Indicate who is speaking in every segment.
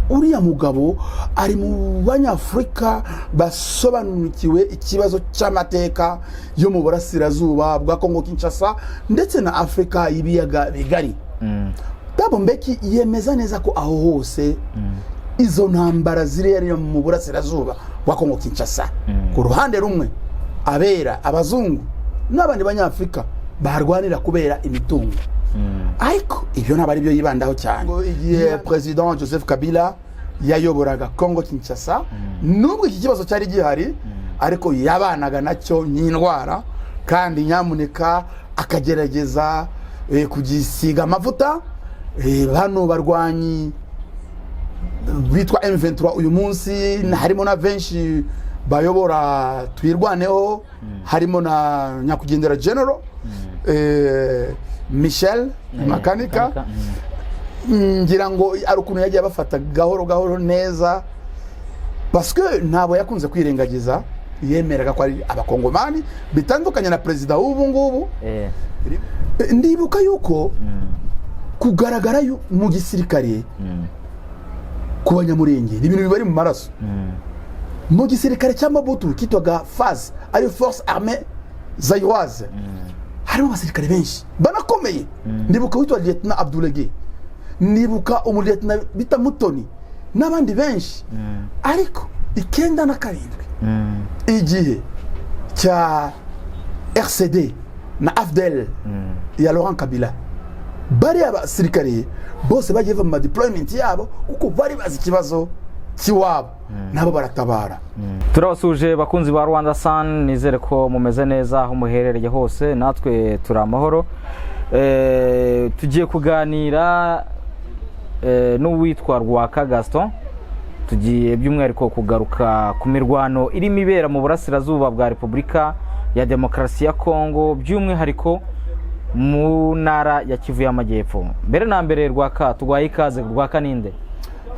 Speaker 1: uriya mugabo ari mu banyafurika basobanukiwe ikibazo cy'amateka yo mu burasirazuba bwa Kongo Kinshasa ndetse na Afrika y'ibiyaga bigari. Thabo Mbeki yemeza neza ko aho hose izo ntambara ziri mu burasirazuba bwa Kongo Kinshasa ku ruhande rumwe abera abazungu n'abandi banyafrika barwanira kubera imitungo. Ariko ibyo ntabari byo yibandaho cyane. Igihe President Joseph Kabila yayoboraga Kongo Kinshasa nubwo iki kibazo cyari gihari ariko yabanaga nacyo nyindwara kandi nyamuneka akagerageza kugisiga amavuta. Bano barwanyi bitwa M23 uyu munsi harimo na benshi bayobora twirwaneho, harimo na nyakugendera General Michel Makanika. Ngira ngo ari ukuntu yagiye bafata gahoro neza parce que ntabo yakunze kwirengagiza, yemeraga ko ari abakongomani bitandukanye na president w'ubu ngubu. Ndibuka yuko kugaragara mu gisirikare ku banyamurenge ibintu bibari mu maraso. Mu gisirikare cya Mobutu kitwaga FAZ, ari Force Armée Zaïroise, harimo abasirikare benshi banakomeye. Ndibuka witwa Lieutenant Abdoulege, ndibuka Lieutenant bita Mutoni n'abandi benshi. Ariko 97 igihe cya RCD na AFDEL ya Laurent Kabila, bari abasirikare bose bagiye mu deployment yabo kuko bari bazi ikibazo kiwabo nabo baratabara.
Speaker 2: Turabasuje bakunzi ba Rwanda Sun, nizere ko mumeze neza aho muherereye hose, natwe turi amahoro. Tugiye kuganira n'uwitwa Rwaka Gaston, tugiye by'umwihariko kugaruka ku mirwano iri mibera mu burasirazuba bwa Repubulika ya Demokarasi ya Kongo, by'umwihariko mu ntara ya Kivu y'Amajyepfo. Mbere na mbere Rwaka, tugwaye ikaze. Rwaka ninde?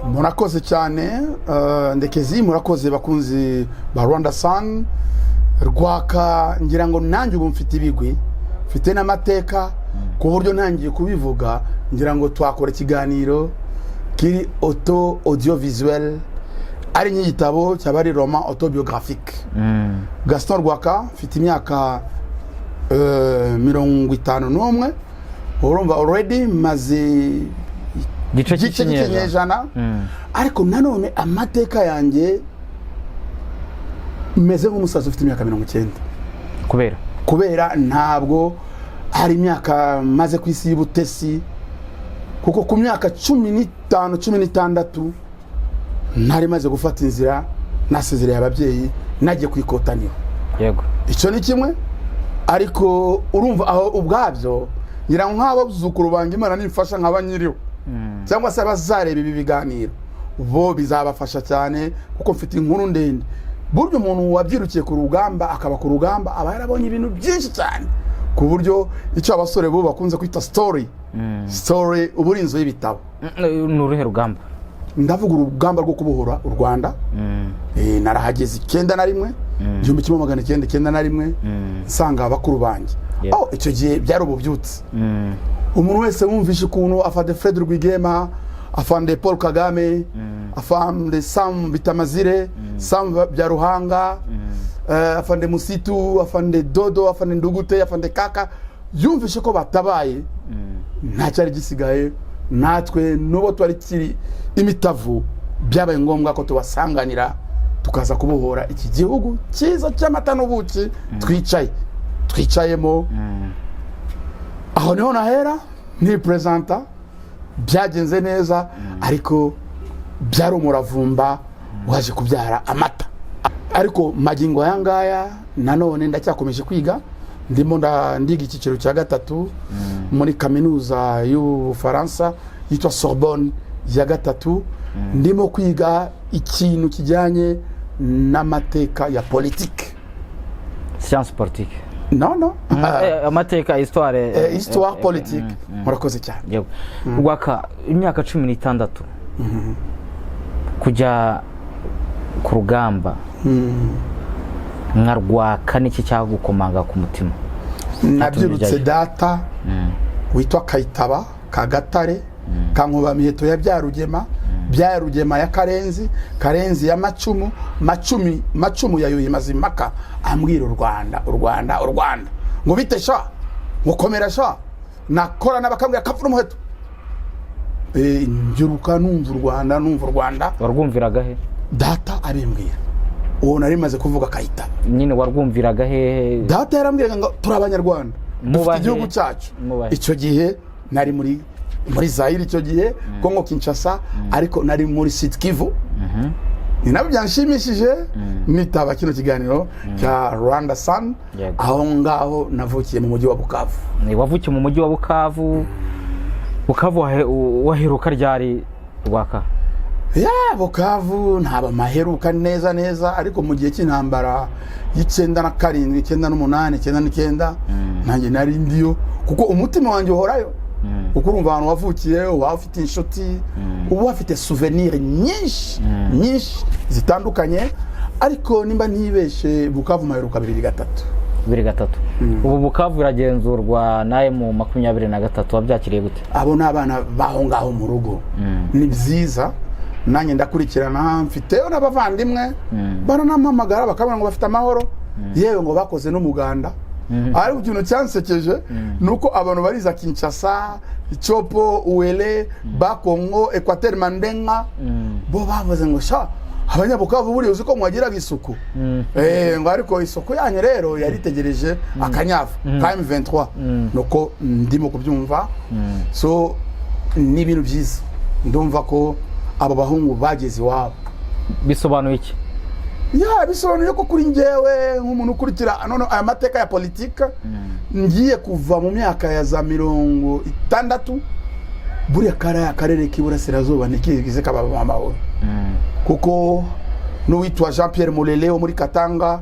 Speaker 1: Murakoze cyane Ndekezi, murakoze bakunzi ba Rwanda Sun. Rwaka ngira ngo nanjye ubu mfite ibigwi, mfite n'amateka ku buryo ntangiye kubivuga. Ngira ngo twakora ikiganiro kiri audiovisuel, ari n'igitabo cyabari roman autobiographique. Gaston Rwaka mfite imyaka 51, urumva already maze
Speaker 2: gice cy'ikinyejana.
Speaker 1: Ariko nanone amateka yanjye meze nk'umusaza ufite imyaka 90. kubera ntabwo hari imyaka maze ku isi y'ubutesi, kuko ku myaka 15 16 ntari maze gufata inzira, nasezereye ababyeyi nagiye kwikotanira.
Speaker 2: Yego,
Speaker 1: icyo ni kimwe. Ariko urumva aho ubwabyo ngira nk'abo buzukuru bange Imana nimfasha nk'abanyiriho cyangwa se abazareba ibi biganiro bo bizabafasha cyane, kuko mfite inkuru ndende. Buryo umuntu wabyirukiye ku rugamba akaba ku rugamba aba yarabonye ibintu byinshi cyane, ku buryo icyo abasore bo bakunze kwita story uburinzo y'ibitabo.
Speaker 2: Nuruhe rugamba?
Speaker 1: Ndavuga urugamba rwo kubohora u Rwanda. Narahageze 91 1991 nsanga abakuru banjye. Icyo gihe byari ububyutse. Umuntu wese wumvishe ukuntu afande Fred Rwigema, afande Paul Kagame, afande Sam Bitamazire, Sam Byaruhanga, afande Musitu, afande Dodo, afande Ndugute, afande Kaka, yumvishe ko batabaye nta cyari gisigaye. Natwe nubo twari kiri imitavu, byabaye ngombwa ko tubasanganira tukaza kubohora iki gihugu cyiza cy'amata n'ubuki twicayemo. Aho niho nahera ni presenta, byagenze neza, ariko byari umuravumba waje kubyara amata. Ariko magingo yangaya nanone ndacyakomeje kwiga, ndimo ndiga icyiciro cya gatatu muri kaminuza y'Ubufaransa yitwa Sorbonne ya gatatu. Ndimo kwiga ikintu kijyanye n'amateka ya politique,
Speaker 2: science politique.
Speaker 1: No.
Speaker 2: Amateka, histoire politique. Murakoze cyane. Rwaka, imyaka 16 kujya ku rugamba. Nka Rwaka niki cyagukomanga ku mutima?
Speaker 1: Nabyirutse data witwa Kayitaba Kagatare, Kankuba Miheto ya Byarugema, bya Rugema ya Karenzi, Karenzi ya Macumu, Macumu ya Yuhi Mazimpaka, ambwira u Rwanda ngo bite sha, ngo komera sha, nakora n'abakambwira kapfura umuheto. Ngiruka numva u Rwanda.
Speaker 2: Warwumviraga he?
Speaker 1: Data abimbwira. Uwo nari maze kuvuga Kayita.
Speaker 2: Nyine warwumviraga he?
Speaker 1: Data yarambwiraga ngo turi Abanyarwanda, dufite igihugu cyacu. Icyo gihe nari muri Zaire, icyo gihe Kongo Kinshasa, ariko nari muri Sud Kivu. Ni nabyo byanshimishije nitaba kino kiganiro cya Rwanda Sun. Aho ngaho navukiye mu mujyi wa Bukavu.
Speaker 2: Wavukiye mu mujyi wa Bukavu. Bukavu waheruka ryari Rwaka?
Speaker 1: Bukavu ntaba maheruka neza, ariko mu gihe cy'intambara y'97, 98, 99 nanjye nari ndiyo, kuko umutima wanjye uhorayo. Kuko urumva abantu wavukiye, uba ufite inshuti, uba ufite souvenir nyinshi zitandukanye, ariko nimba ntibeshe Bukavu maheruka
Speaker 2: 2003. Ubu Bukavu iragenzurwa naye mu 2023, wabyakiriye gute?
Speaker 1: Abo n'abana baho ngaho mu rugo, ni byiza. Nanjye ndakurikirana, mfiteyo n'abavandimwe baranampamagara bakabona ngo bafite amahoro, yewe ngo bakoze n'umuganda. Ariko ikintu cyansekeje nuko abantu bariza Kinshasa, Chopo, Uele, Bakongo, Equateur, Mandenga, bo bavuze ngo sha Abanyabukavu buri uzi ko mwagiraga isuku. Ngo ariko isuku yanyu rero yaritegereje akanyafu ka M23. Nuko ndimo kubyumva. So ni ibintu byiza. Ndumva ko abo bahungu bageze iwabo.
Speaker 2: Bisobanuye iki?
Speaker 1: Bisobanuye ko kuri njyewe nk'umuntu ukurikira none aya mateka ya politika, ngiye kuva mu myaka ya za 60, buri akarere k'Iburasirazuba nikigize kababa amahoro. Kuko n'uwitwa Jean Pierre Mulele wo muri Katanga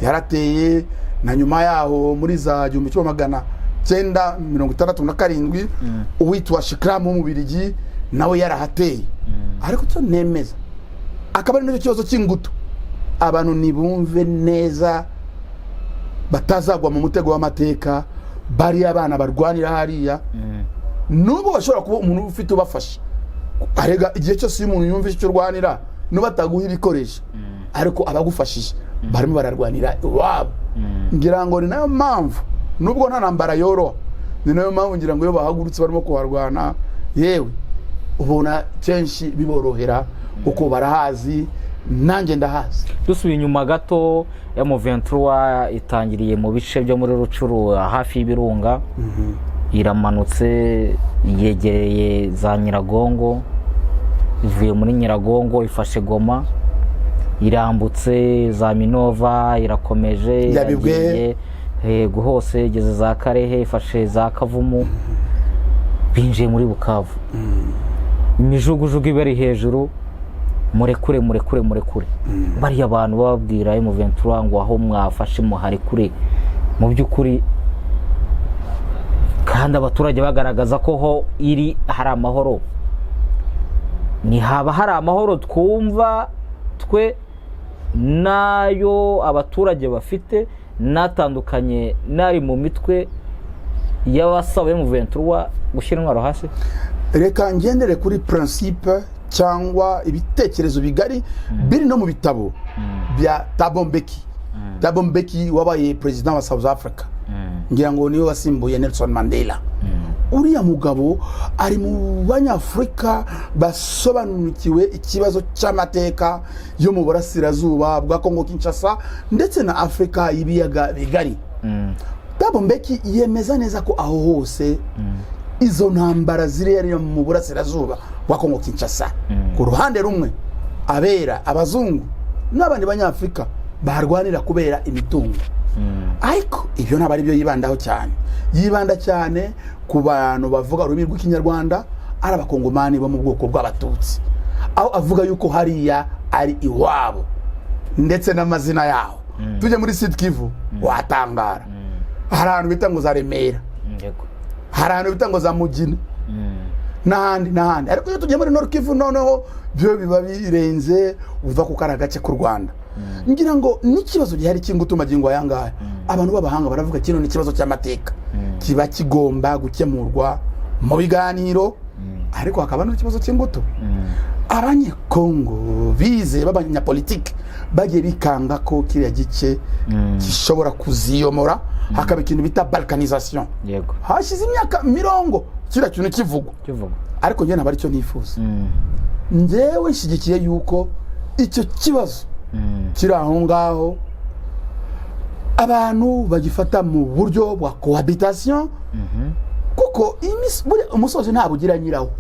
Speaker 1: yarateye, na nyuma yaho muri za 1967 uwitwa Shikram mu Birigi nawe yarahateye. Ariko cyo nemeza akaba ari n'icyo kibazo cy'ingutu, abantu nibumve neza batazagwa mu mutego w'amateka, bari abana barwanira hariya. Nubo bashobora kuba umuntu ufite ubafasha, arega igihe cyose umuntu yumva icyo urwanira n'ubataguha ibikoresho, ariko abagufashije barimo bararwanira iwabo. Ngira ngo ni nayo mpamvu nubwo nta ntambara yoroha, ni nayo mpamvu ngira ngo iyo bahagurutse barimo kuharwana, yewe ubona kenshi biborohera uko barahazi, nanjye ndahazi.
Speaker 2: Dusubiye inyuma gato, M23 itangiriye mu bice byo muri Rucuru hafi y'Ibirunga, iramanutse yegereye za Nyiragongo, ivuye muri Nyiragongo ifashe Goma, irambutse za Minova, irakomeje yagiye hose, igeze za Karehe, ifashe za Kavumu, binjiye muri Bukavu. Imijugujugu ibari hejuru, murekure. Bari abantu bababwira M23 ngo aho mwafashe muhari kure, mu by'ukuri kandi abaturage bagaragaza ko ho iri hari amahoro. Ni haba hari amahoro twumva twe nayo abaturage bafite, natandukanye nari mu mitwe y'abasaba M23 gushyira intwaro hasi.
Speaker 1: Reka ngendere kuri principe cyangwa ibitekerezo bigari biri no mu bitabo bya Thabo Mbeki wabaye president wa South Africa. Ngira ngo niwe wasimbuye Nelson Mandela. Uriya mugabo ari mu Banyafrika basobanukiwe ikibazo cy'amateka yo mu Burasirazuba bwa Kongo Kinshasa ndetse na Afrika y'ibiyaga bigari. Thabo Mbeki yemeza neza ko aho hose izo ntambara ziri mu Burasirazuba bwa Kongo Kinshasa, ku ruhande rumwe abera abazungu n'abandi Banyafrika barwanira kubera imitungo. Ariko ibyo ntabari byo yibandaho cyane, yibanda cyane ku bantu bavuga ururimi rw'Ikinyarwanda, ari abakongomani bo mu bwoko bw'Abatutsi, aho avuga yuko hariya ari iwabo ndetse n'amazina yaho. Tujye muri Sud Kivu watangara, hari ahantu bita ngo za Remera, hari ahantu bita ngo za Mugina, n'ahandi. Ariko iyo tugiye muri Nord Kivu noneho byo biba birenze, uva ku karagace k'u Rwanda. Ngira ngo n'ikibazo gihari cy'ingutu magingo ayangaya, abantu b'abahanga baravuga kino ni ikibazo cy'amateka, kiba kigomba gukemurwa mu biganiro, ariko hakaba n'ikibazo cy'ingutu. Abanyekongo bize b'abanyapolitike bagiye bikanga ko kiriya gice gishobora kuziyomora, hakaba ikintu bita balkanisation.
Speaker 2: Yego.
Speaker 1: Hashize imyaka 20 kiriya kintu kivugwa, ariko njye ntabwo aricyo nifuza. Njyewe nshyigikiye yuko icyo kibazo kiri aho ngaho abantu bagifata mu buryo bwa cohabitation, kuko umusozi ntabwo ugira nyirawo.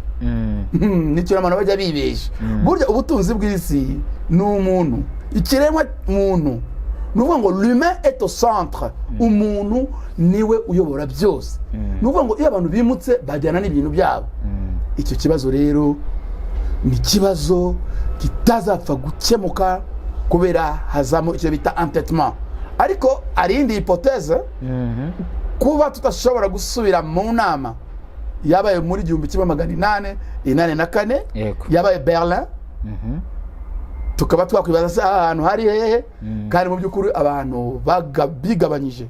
Speaker 1: Nicyo abantu bajya bibesha. Burya ubutunzi bw'isi ni umuntu, ikiremwa muntu. Nuvuga ngo l'humain est au centre, umuntu niwe uyobora byose. Nuvuga ngo iyo abantu bimutse bajyana n'ibintu byabo. Icyo kibazo rero ni kibazo kitazapfa gukemuka kubera hazamo icyo bita entêtement. Ariko ari indi hypothèse kuba tutashobora gusubira mu nama yabaye muri 1884 yabaye Berlin. Tukaba twakwibaza se ahantu hari hehe, kandi mu by'ukuri abantu bigabanyije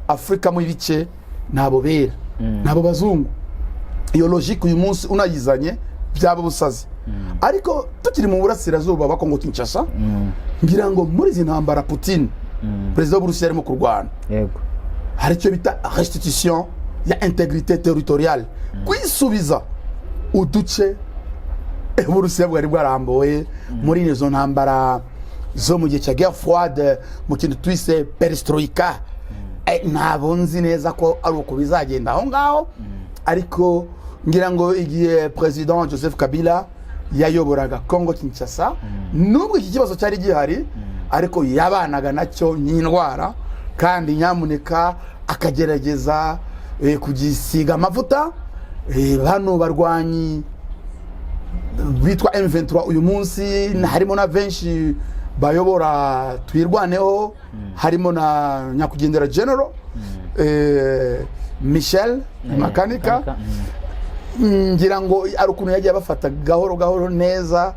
Speaker 1: Afrika mu ibice nabo bera nabo bazungu. Iyo logique uyu munsi unayizanye byaba busazi. Ariko tukiri mu burasirazuba ba Kongo Kinshasa, ngira ngo muri izi ntambara Putin president w'Uburusiya arimo kurwana, yego, hari icyo bita restitution ya intégrité territoriale, kwisubiza uduce Uburusiya bwari bwarambuye muri izo ntambara zo mu gihe cya guerre froide, mu kintu twise perestroika. Ntabwo nzi neza ko ari uko bizagenda aho ngaho, ariko ngira ngo igihe president Joseph Kabila yayoboraga Kongo Kinshasa, nubwo iki kibazo cyari gihari, ariko yabanaga nacyo n'indwara, kandi nyamuneka akagerageza kugisiga amavuta. Bano barwanyi bitwa M23 uyu munsi harimo na benshi bayobora twirwaneho, harimo na nyakugendera General Michel Makanika. Ngira ngo ari ukuntu yagiye bafata gahoro gahoro neza,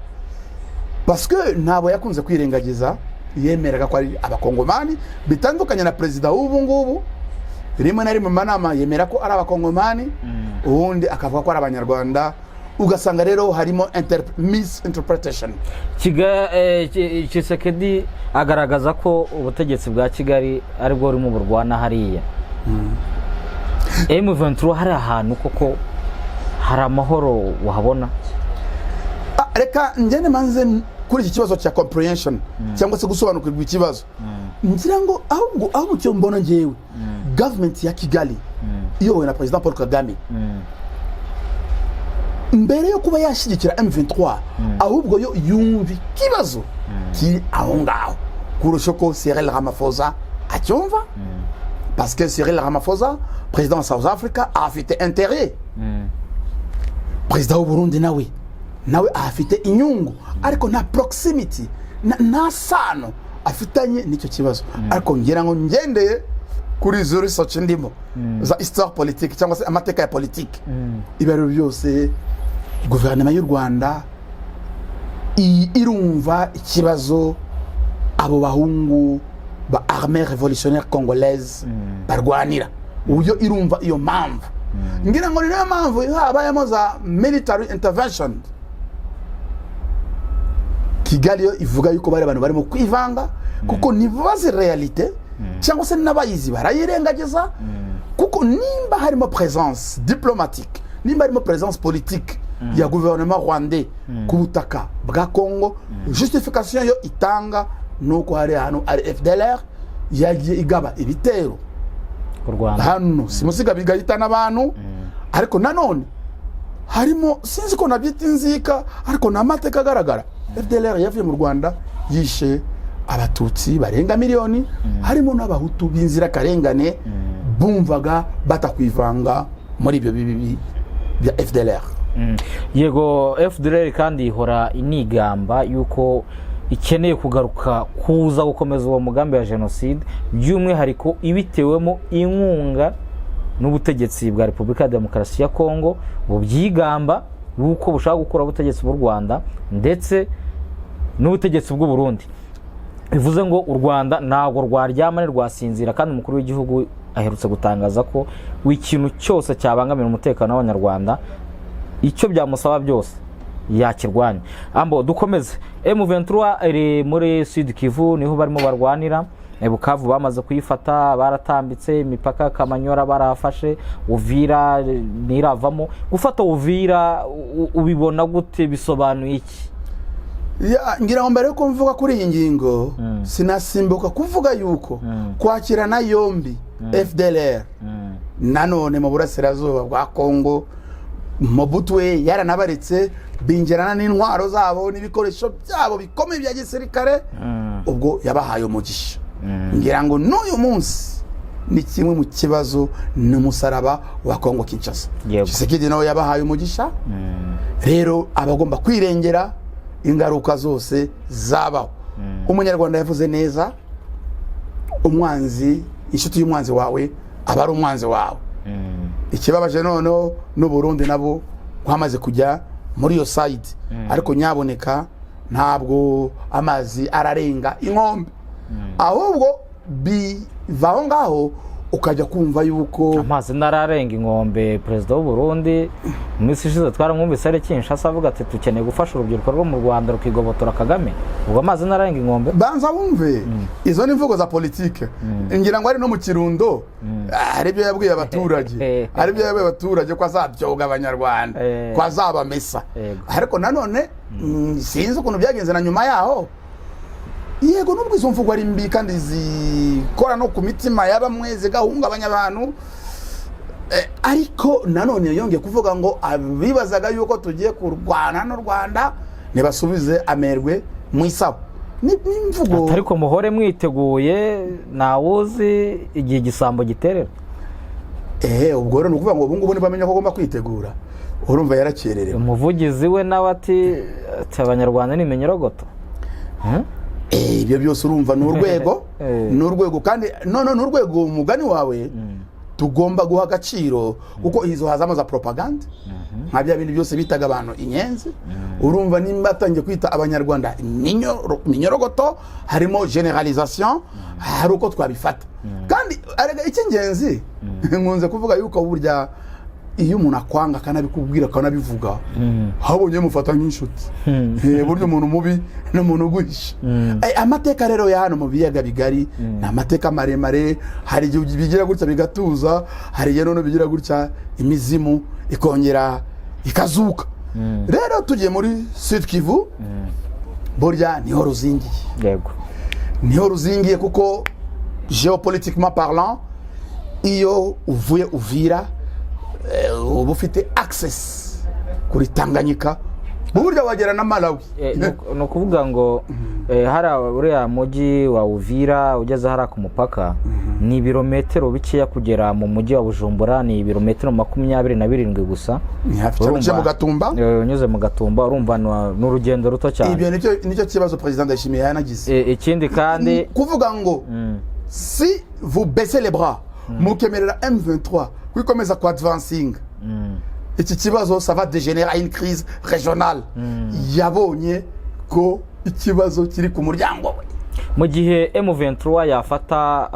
Speaker 1: parce que ntabo yakunze kwirengagiza, yemeraga ko ari abakongomani, bitandukanye na president w'ubu ngubu rimwe na rimwe manama yemera ko ari abakongomani, ubundi akavuga ko ari abanyarwanda. Ugasanga rero harimo misinterpretation.
Speaker 2: Tshisekedi agaragaza ko ubutegetsi bwa Kigali ari bwo burimo burwana hariya. M23 hari ahantu koko hari amahoro wahabona?
Speaker 1: Reka ngende manze kuri iki kibazo cya comprehension cyangwa se gusobanukirwa ikibazo. Ngira ngo ahubwo cyo mbona ngewe government ya Kigali iyobowe na president Paul Kagame, mbere yo kuba yashyigikira M23, ahubwo yo yumva ikibazo kiri aho ngaho kurusha ko Cyril Ramaphosa acyumva, parce que Cyril Ramaphosa président de South Africa afite intérêt, président w'u Burundi nawe afite inyungu, ariko na proximity na sano afitanye n'icyo kibazo. Ariko ngira ngo ngendeye kuri zo research ndimo za histoire politique cyangwa se amateka ya politique, ibaro byose guverinoma y'u Rwanda irumva ikibazo abo bahungu ba armée révolutionnaire congolaise barwanira, uburyo irumva iyo mpamvu. Ngira ngo niyo mpamvu habayemo za military intervention. Kigali yo ivuga yuko bari abantu barimo kwivanga, kuko nibaze realite cyangwa se n'abayizi barayirengagiza, kuko nimba harimo présence diplomatique, nimba harimo présence politique ya gouvernement rwandais ku butaka bwa Congo, justification yo itanga nuko hari hano ari FDLR yagiye igaba ibitero
Speaker 2: ku Rwanda
Speaker 1: hano simusiga bigahitana abantu. Ariko nanone harimo sinzi ko nabyita inzika, ariko n'amateka agaragara FDLR yavuye mu Rwanda yishe abatutsi barenga miliyoni, harimo n'abahutu b'inzira karengane bumvaga batakwivanga muri ibyo bibi bya FDLR.
Speaker 2: Yego, FDLR kandi ihora inigamba yuko ikeneye kugaruka kuza gukomeza uwo mugambi wa genocide, by'umwihariko ibitewemo inkunga n'ubutegetsi bwa Repubulika ya Demokarasi ya Kongo, bubyigamba yuko bushaka gukora ubutegetsi bw'u Rwanda ndetse n'ubutegetsi bw'u Burundi. Bivuze ngo u Rwanda ntabwo rwaryamane rwasinzira, kandi umukuru w'igihugu aherutse gutangaza ko ikintu cyose cyabangamira umutekano w'abanyarwanda icyo byamusaba byose yakirwanya. Ambo dukomeze. M23 iri muri Sud Kivu niho barimo barwanira. Bukavu bamaze kuyifata, baratambitse imipaka Kamanyora barafashe, Uvira niravamo. Gufata Uvira ubibona gute, bisobanuye iki?
Speaker 1: Ngira ngo mbere yuko mvuga kuri iyi ngingo sinasimbuka kuvuga yuko kwakirana yombi FDLR nanone mu burasirazuba bwa Kongo, Mobutu we yaranabaretse bingerana n'intwaro zabo n'ibikoresho byabo bikomeye bya gisirikare, ubwo yabahaye umugisha. Ngira ngo n'uyu munsi ni kimwe mu kibazo n'umusaraba wa Kongo Kinshasa. Tshisekedi nawe yabahaye umugisha, rero abagomba kwirengera ingaruka zose zabaho. Umunyarwanda yavuze neza, umwanzi, inshuti y'umwanzi wawe aba ari umwanzi wawe. Ikibabaje noneho n'u Burundi nabo kwamaze kujya muri yo side, ariko nyaboneka ntabwo amazi ararenga inkombe, ahubwo bivaho ngaho ukajya kumva yuko
Speaker 2: amazi nararenga inkombe. Perezida w'u Burundi mwisi ishize twaramwumvise ari Kinshasa avuga ati dukeneye gufasha urubyiruko rwo mu Rwanda rukigobotora Kagame, ubwo amazi nararenga inkombe. Banza
Speaker 1: bumve izo ni imvugo za politike. Ngira ngo ari no mu Kirundo ari byo yabwiye abaturage, ari byo yabwiye abaturage ko azabyoga abanyarwanda, ko azabamesa. Ariko nanone sinzi ukuntu byagenze na nyuma yaho. Yego nubwo izo mvugo ari mbi kandi zikora no ku mitima y'abamwe zigahungabanya abantu, ariko nanone yongeye kuvuga ngo abibazaga yuko tugiye kurwana n'u Rwanda ntibasubize amerwe mu isabo. Ni imvugo
Speaker 2: ariko muhore mwiteguye, nawuzi igihe gisambo giterera.
Speaker 1: Ubwo rero nukuvuga ngo ubu ngubu nibamenya ko agomba kwitegura, urumva yarakererewe.
Speaker 2: Umuvugizi we nawe ati abanyarwanda ni imenyerogoto.
Speaker 1: Ibyo byose urumva n'urwego kandi none n'urwego umugani wawe tugomba guha agaciro, kuko izo hazamo za propaganda nka bya bindi byose bitaga abantu inyenzi. Urumva nimba atangiye kwita abanyarwanda minyorogoto, harimo generalisation, hari uko twabifata. Kandi arega icy'ingenzi nkunze kuvuga yuko burya iyo umuntu akwanga akanabikubwira akanabivuga, habonye mufata nk'inshuti. Buryo umuntu mubi n'umuntu uguhisha. Amateka rero ya hano mu biyaga bigari ni amateka maremare, hari igihe bigira gutya bigatuza, hari igihe none bigira gutya imizimu ikongera ikazuka. Rero tugiye muri Sud Kivu, burya niho ruzingiye.
Speaker 2: Yego,
Speaker 1: niho ruzingiye kuko géopolitiquement parlant, iyo uvuye Uvira ubu ufite access kuri Tanganyika, burya wagera na Malawi.
Speaker 2: No kuvuga ngo hari uriya mujyi wa Uvira ugeze hari ku mupaka ni ibirometero bikeya kugera mu mujyi wa Bujumbura, ni ibirometero 27 gusa.
Speaker 1: Ni hafi cyane mu Gatumba,
Speaker 2: unyuze mu Gatumba, urumva n'urugendo ruto cyane.
Speaker 1: Ibyo nicyo kibazo President Ndayishimiye yanagize.
Speaker 2: Ikindi kandi
Speaker 1: kuvuga ngo si vous baissez les bras mukemerera M23 kwikomeza kwa advancing, iki kibazo ça va dégénérer à une crise régionale. Yabonye ko ikibazo kiri ku muryango we.
Speaker 2: Mu gihe M23 yafata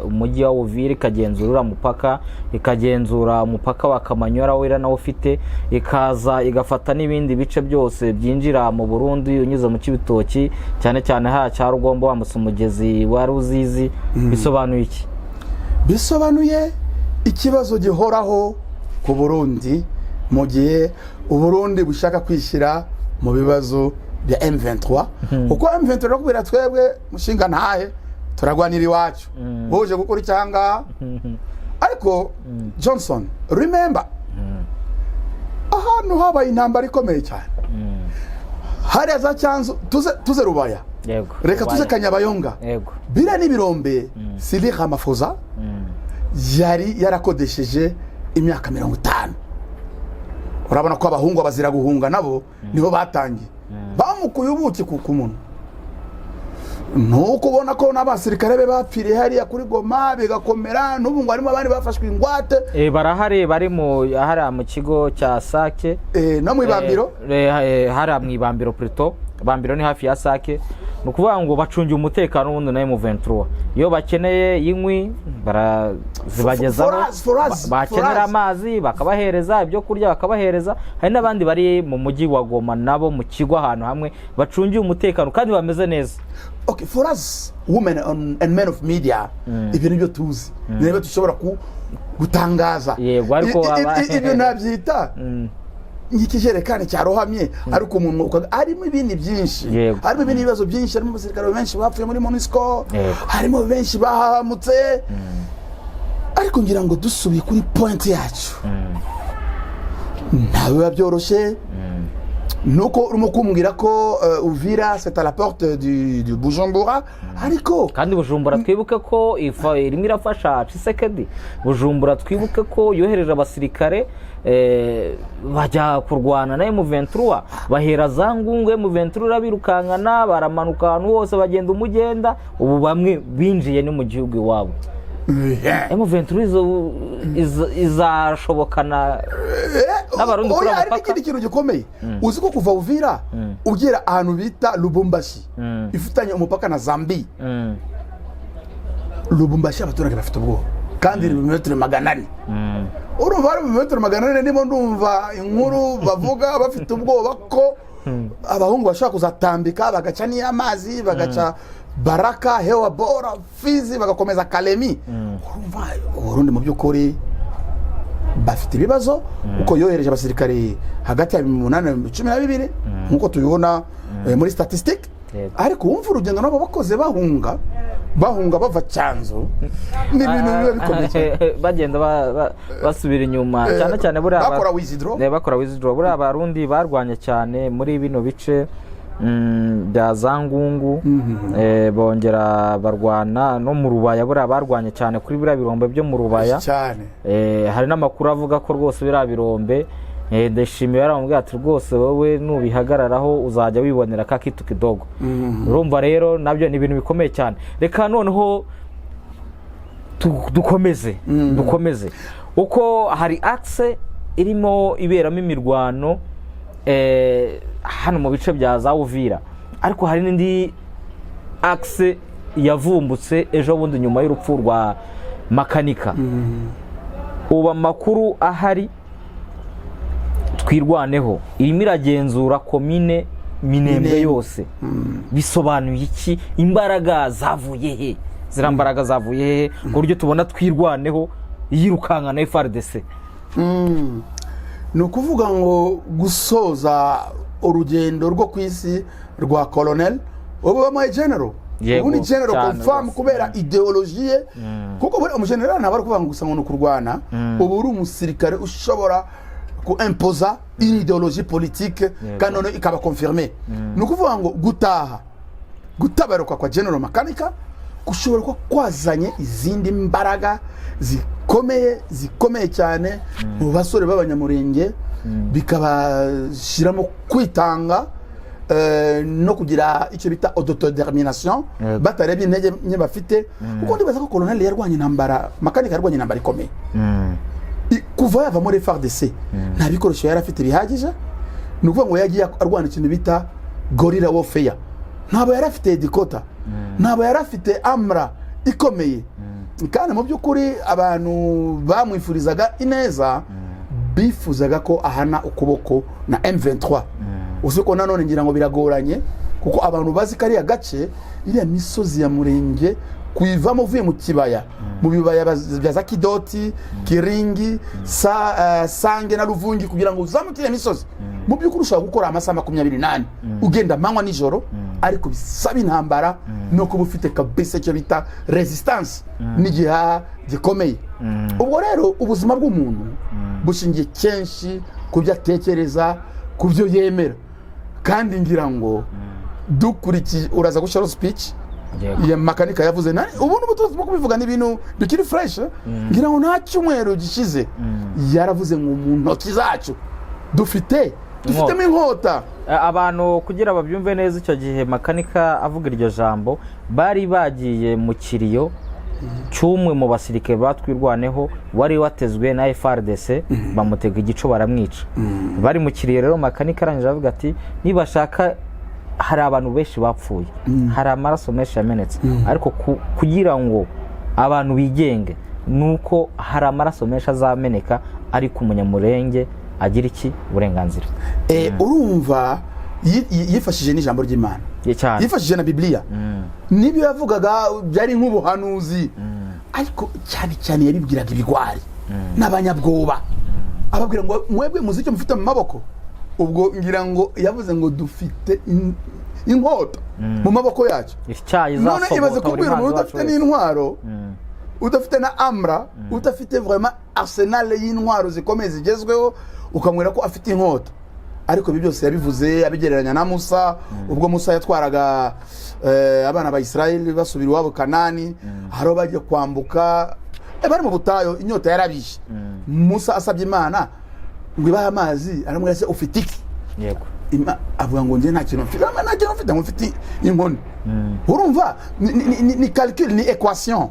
Speaker 2: umujyi wa Uvira ikagenzura umupaka, ikagenzura umupaka wa Kamanyora wera nawo ufite, ikaza igafata n'ibindi bice byose byinjira mu Burundi unyuze mu Kibitoki, cyane cyane ha cya Rugombo wa Musumugezi wa Ruzizi, bisobanuye iki?
Speaker 1: Bisobanuye ikibazo gihoraho ku Burundi mu gihe Uburundi bushaka kwishyira mu bibazo bya M23. Kuko M23 kubera twebwe mushinga ntahe turagwanira iwacu, buje gukora icyanga. Ariko Johnson, remember ahantu habaye intambara ikomeye cyane, hari za Cyanzu, tuze Rubaya,
Speaker 2: yego,
Speaker 1: reka tuze Kanyabayonga,
Speaker 2: yego,
Speaker 1: bira n'ibirombe. Cyril Ramaphosa yari yarakodesheje imyaka 50. Urabona ko abahungu abazira guhunga nabo niho batangiye, bamukuye ubuki ku muntu. Nuko ubona ko n'abasirikare be bapfiriye hariya kuri Goma bigakomera, n'ubu ngo harimo abandi bafashwe ingwate.
Speaker 2: Barahari bari mu kigo cya Sake,
Speaker 1: no mu Ibambiro,
Speaker 2: hari mu Ibambiro Preto. Bambiro ni hafi ya Sake. Nukuvuga ngo bacungiye umutekano wundi na M23. iyo bakeneye inkwi barazibagezaho, bakenera amazi bakabahereza, ibyo kurya bakabahereza. Hari n'abandi bari mu mujyi wa Goma nabo mu kigo ahantu hamwe bacungiye umutekano kandi bameze neza.
Speaker 1: Okay, for us women and men of media, ibyo nibyo tuzi, nibyo dushobora gutangaza.
Speaker 2: Yego, ariko
Speaker 1: ibyo nabyita nk'ikijerekani cyarohamye, ariko umuntu harimo ibindi byinshi, harimo ibindi bibazo byinshi, harimo abasirikare benshi bapfuye muri MONUSCO, harimo benshi bahamutse. Ariko ngira ngo dusubiye kuri point yacu, ntawe biba byoroshye. Nuko urimo kumbwira ko Uvira c'est à la porte du Bujumbura, ariko
Speaker 2: kandi Bujumbura twibuke ko irimo irafasha Tshisekedi. Bujumbura twibuke ko yohereje abasirikare bajya kurwana na M23, bahera za Ngungu, M23 birukankana baramanuka ahantu hose bagenda umugenda, ubu bamwe binjiye no mu gihugu iwabo. M23 izashobokana n'abarundi kuri
Speaker 1: amapaka. Ikindi kintu gikomeye, uzi ko kuva Uvira ugera ahantu bita Lubumbashi ifitanye umupaka na Zambia, Lubumbashi abaturage bafite ubwoba kandi ni metero 400. Urumva ari metero 400, ndimo ndumva inkuru bavuga bafite ubwoba ko abahungu bashaka kuzatambika bagaca ni amazi, bagaca Baraka, Hewa Bora, Fizi, bagakomeza Kalemi. Urumva Burundi mu by'ukuri bafite ibibazo uko yohereje abasirikare hagati ya 812 nkuko tubibona muri statistique. Ariko wumva urugendo nabo bakoze bahunga bava Cyanzu n'ibintu biba bikomeye,
Speaker 2: bagenda basubira inyuma cyane
Speaker 1: bakora
Speaker 2: withdraw. Buri abarundi barwanye cyane muri bino bice bya za Ngungu, bongera barwana no mu Rubaya. Buri barwanye cyane kuri biriya birombe byo mu Rubaya
Speaker 1: cyane.
Speaker 2: Hari n'amakuru avuga ko rwose biriya birombe ndashimiye yaramubwiye ati rwose wowe nubihagararaho uzajya wibonera ka kitu kidogo. Urumva rero nabyo ni ibintu bikomeye cyane. Reka noneho dukomeze uko hari axe irimo iberamo imirwano hano mu bice bya za Uvira, ariko hari n'indi axe yavumbutse ejo bundi nyuma y'urupfu rwa Makanika. Ubu amakuru ahari twirwaneho irimo iragenzura komine Minembwe yose. Bisobanuye iki? Imbaraga zavuye he? Zirambaraga zavuye he ku buryo tubona twirwaneho yirukanka na FARDC?
Speaker 1: Ni ukuvuga ngo gusoza urugendo rwo kwisi rwa colonel ubu bamuhaye general. Ubu ni general confirm kubera ideologie, kuko buri umugeneral ntabwo kuvuga ngo gusa ngo kurwana. Ubu uri umusirikare ushobora ku imposer une idéologie politique kandi none ikaba confirmer. Ni ukuvuga ngo gutabaruka kwa General Makanika kushobora ko kwazanye izindi mbaraga zikomeye cyane mu basore b'abanyamurenge, bikabashiramo kwitanga no kugira icyo bita autodetermination, batarebye intege nke bafite. Kuko ndibaza ko colonel yarwanye intambara, Makanika yarwanye intambara ikomeye. Kuva yava muri FARDC nta bikoresho yari afite bihagije. Ni ukuvuga ngo yagiye arwana ikintu bita gorilla warfare. Ntabwo yari afite Dakota, ntabwo yari afite Amra ikomeye. Kandi mu by'ukuri abantu bamwifurizaga ineza, bifuzaga ko ahana ukuboko na M23. Uziko nanone ngira ngo biragoranye, kuko abantu bazi kari agace iriya misozi ya Murenge kuivamo uvuye mu kibaya, mu bibaya bya za Kidoti, Kiringi, Sange na Ruvungi, kugira ngo uzamukire misozi. Mu by'ukuri ushobora gukora amasaha 28 ugenda manywa nijoro, ariko bisaba intambara no kuba ufite kabisa cyo bita resistance n'igihaha gikomeye. Ubwo rero ubuzima bw'umuntu bushingiye kenshi ku byo atekereza, ku byo yemera. Kandi ngira ngo dukurikije uraza gushara speech ya Makanika yavuze nani ubu n'ubutuzi bwo kubivuga n'ibintu bikiri fresh. Ngira ngo nta cyumweru gishize yaravuze ngo mu ntoki zacu dufitemo inkota.
Speaker 2: Abantu kugira babyumve neza icyo gihe Makanika avuga iryo jambo bari bagiye mu kiriyo cyumwe mu basirikare batwirwaneho wari watezwe na FARDC, bamutega igico baramwica. Bari mu kiriyo rero Makanika arangije avuga ati nibashaka hari abantu benshi bapfuye, hari amaraso menshi yamenetse, ariko kugira ngo abantu bigenge nuko hari amaraso menshi azameneka, ariko umunyamurenge agira iki uburenganzira.
Speaker 1: Urumva yifashije n'ijambo ry'Imana, yifashije na Bibiliya, n'ibyo yavugaga byari nk'ubuhanuzi, ariko cyane cyane yabibwiraga ibigwari n'abanyabwoba, ababwira ngo mwebwe muzi icyo mufite mu maboko. Ubwo ngira ngo yavuze ngo dufite inkota mu maboko yacu. None ibaze kubwira umuntu udafite n'intwaro, udafite na amra, udafite vraiment arsenal y'intwaro zikomeye zigezweho, ukamwira ko afite inkota. Ariko ibi byose yabivuze abigereranya na Musa, ubwo Musa yatwaraga abana ba Israeli basubira iwabo Kanani, haro bagiye kwambuka bari mu butayo, inyota yarabishe. Musa asabye Imana ngo ibahe amazi, aramubwira se ufite iki?
Speaker 2: Yego.
Speaker 1: Avuga ngo nje nta kintu mfite. Nta kintu mfite, mfite inkoni. Urumva ni calcul, ni equation.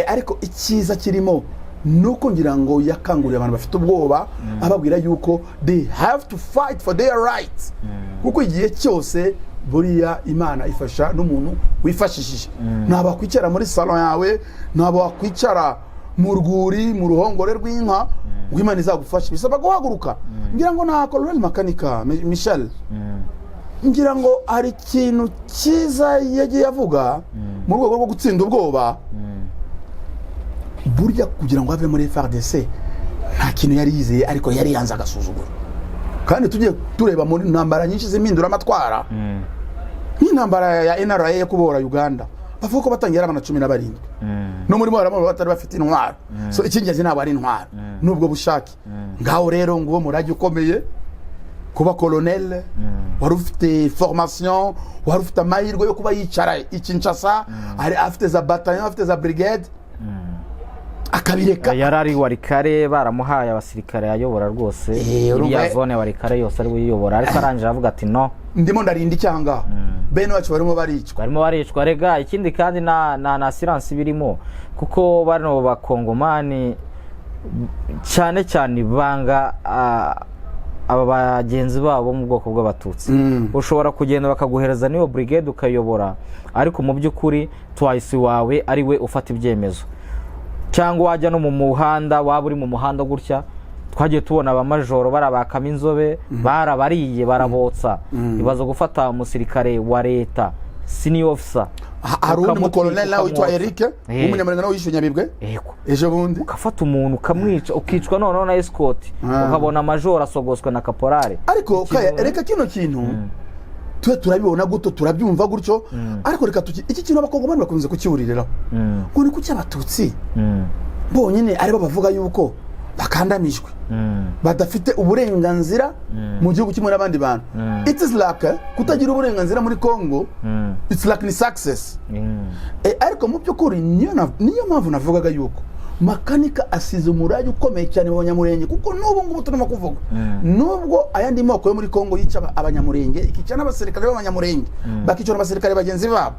Speaker 1: Ariko icyiza kirimo nuko ngira ngo yakangurira abantu bafite ubwoba, ababwira yuko they have to fight for their rights. Kuko igihe cyose buriya Imana ifasha n'umuntu wifashishije. Naba kwicara muri salon yawe, naba kwicara mu rwuri, mu ruhongore rw'inka, ngo Imana izagufasha, bisaba guhaguruka. Ngira ngo na Colonel Makanika Michel, ngira ngo hari ikintu cyiza yagiye avuga mu rwego rwo gutsinda ubwoba. Burya kugira ngo ave muri FARDC nta kintu yari yizeye, ariko yari yanze agasuzuguro. Kandi tugiye tureba muri ntambara nyinshi z'impindura amatwara, nk'intambara ya NRA yo kubora Uganda, bavuga ko batangira abana 17 no muri baramo batari bafite intwaro. So ikingenzi nabo ari intwaro nubwo bushake. Ngaho rero ngo murage ukomeye kuba colonel, wari ufite formation, wari ufite amahirwe yo kuba yicara Kinshasa, ari afite za bataillon, afite za brigade, akabireka.
Speaker 2: Yarari warikare baramuhaye abasirikare ayobora rwose, iriya zone warikare yose ari uyobora, ariko aranje avuga ati no, ndimo ndarinda icyanga. Bene wacu barimo baricwa, rega. Ikindi kandi na assurance birimo, kuko bano bakongomani cyane cyane banga aba bagenzi babo mu bwoko bw'abatutsi. Ushobora kugenda bakaguhereza niyo brigade ukayobora, ariko mu by'ukuri twice wawe ari we ufata ibyemezo. Cyangwa wajya no mu muhanda, waba uri mu muhanda gutya, twagiye tubona abamajoro barabakama inzobe, barabariye barabotsa. Ibazo gufata umusirikare wa leta senior officer,
Speaker 1: Harundi mu colonel nawe witwa Eric, umunyamurenge nawe yishunya bibwe. Ejo bundi
Speaker 2: ukafata umuntu ukamwica, ukicwa none na escort, ukabona majoro asogoswe na caporale.
Speaker 1: Ariko kaya reka kino kintu twe turabibona guto, turabyumva gutyo, ariko reka iki kintu abakongomani bakunze kukibuririraho. Ngo ni kuki abatutsi bonyine ari bo bavuga yuko bakandamijwe, badafite uburenganzira mu gihugu kimwe n'abandi bantu. It is like kutagira uburenganzira muri Congo, it's like ni success. Ariko mu by'ukuri niyo mpamvu navugaga yuko Makanika asize umurage ukomeye cyane mu banyamurenge, kuko n'ubu ngubu turimo kuvuga nubwo ayandi moko yo muri Congo yica abanyamurenge, ikica n'abasirikare b'abanyamurenge, bakicora abasirikare bagenzi babo,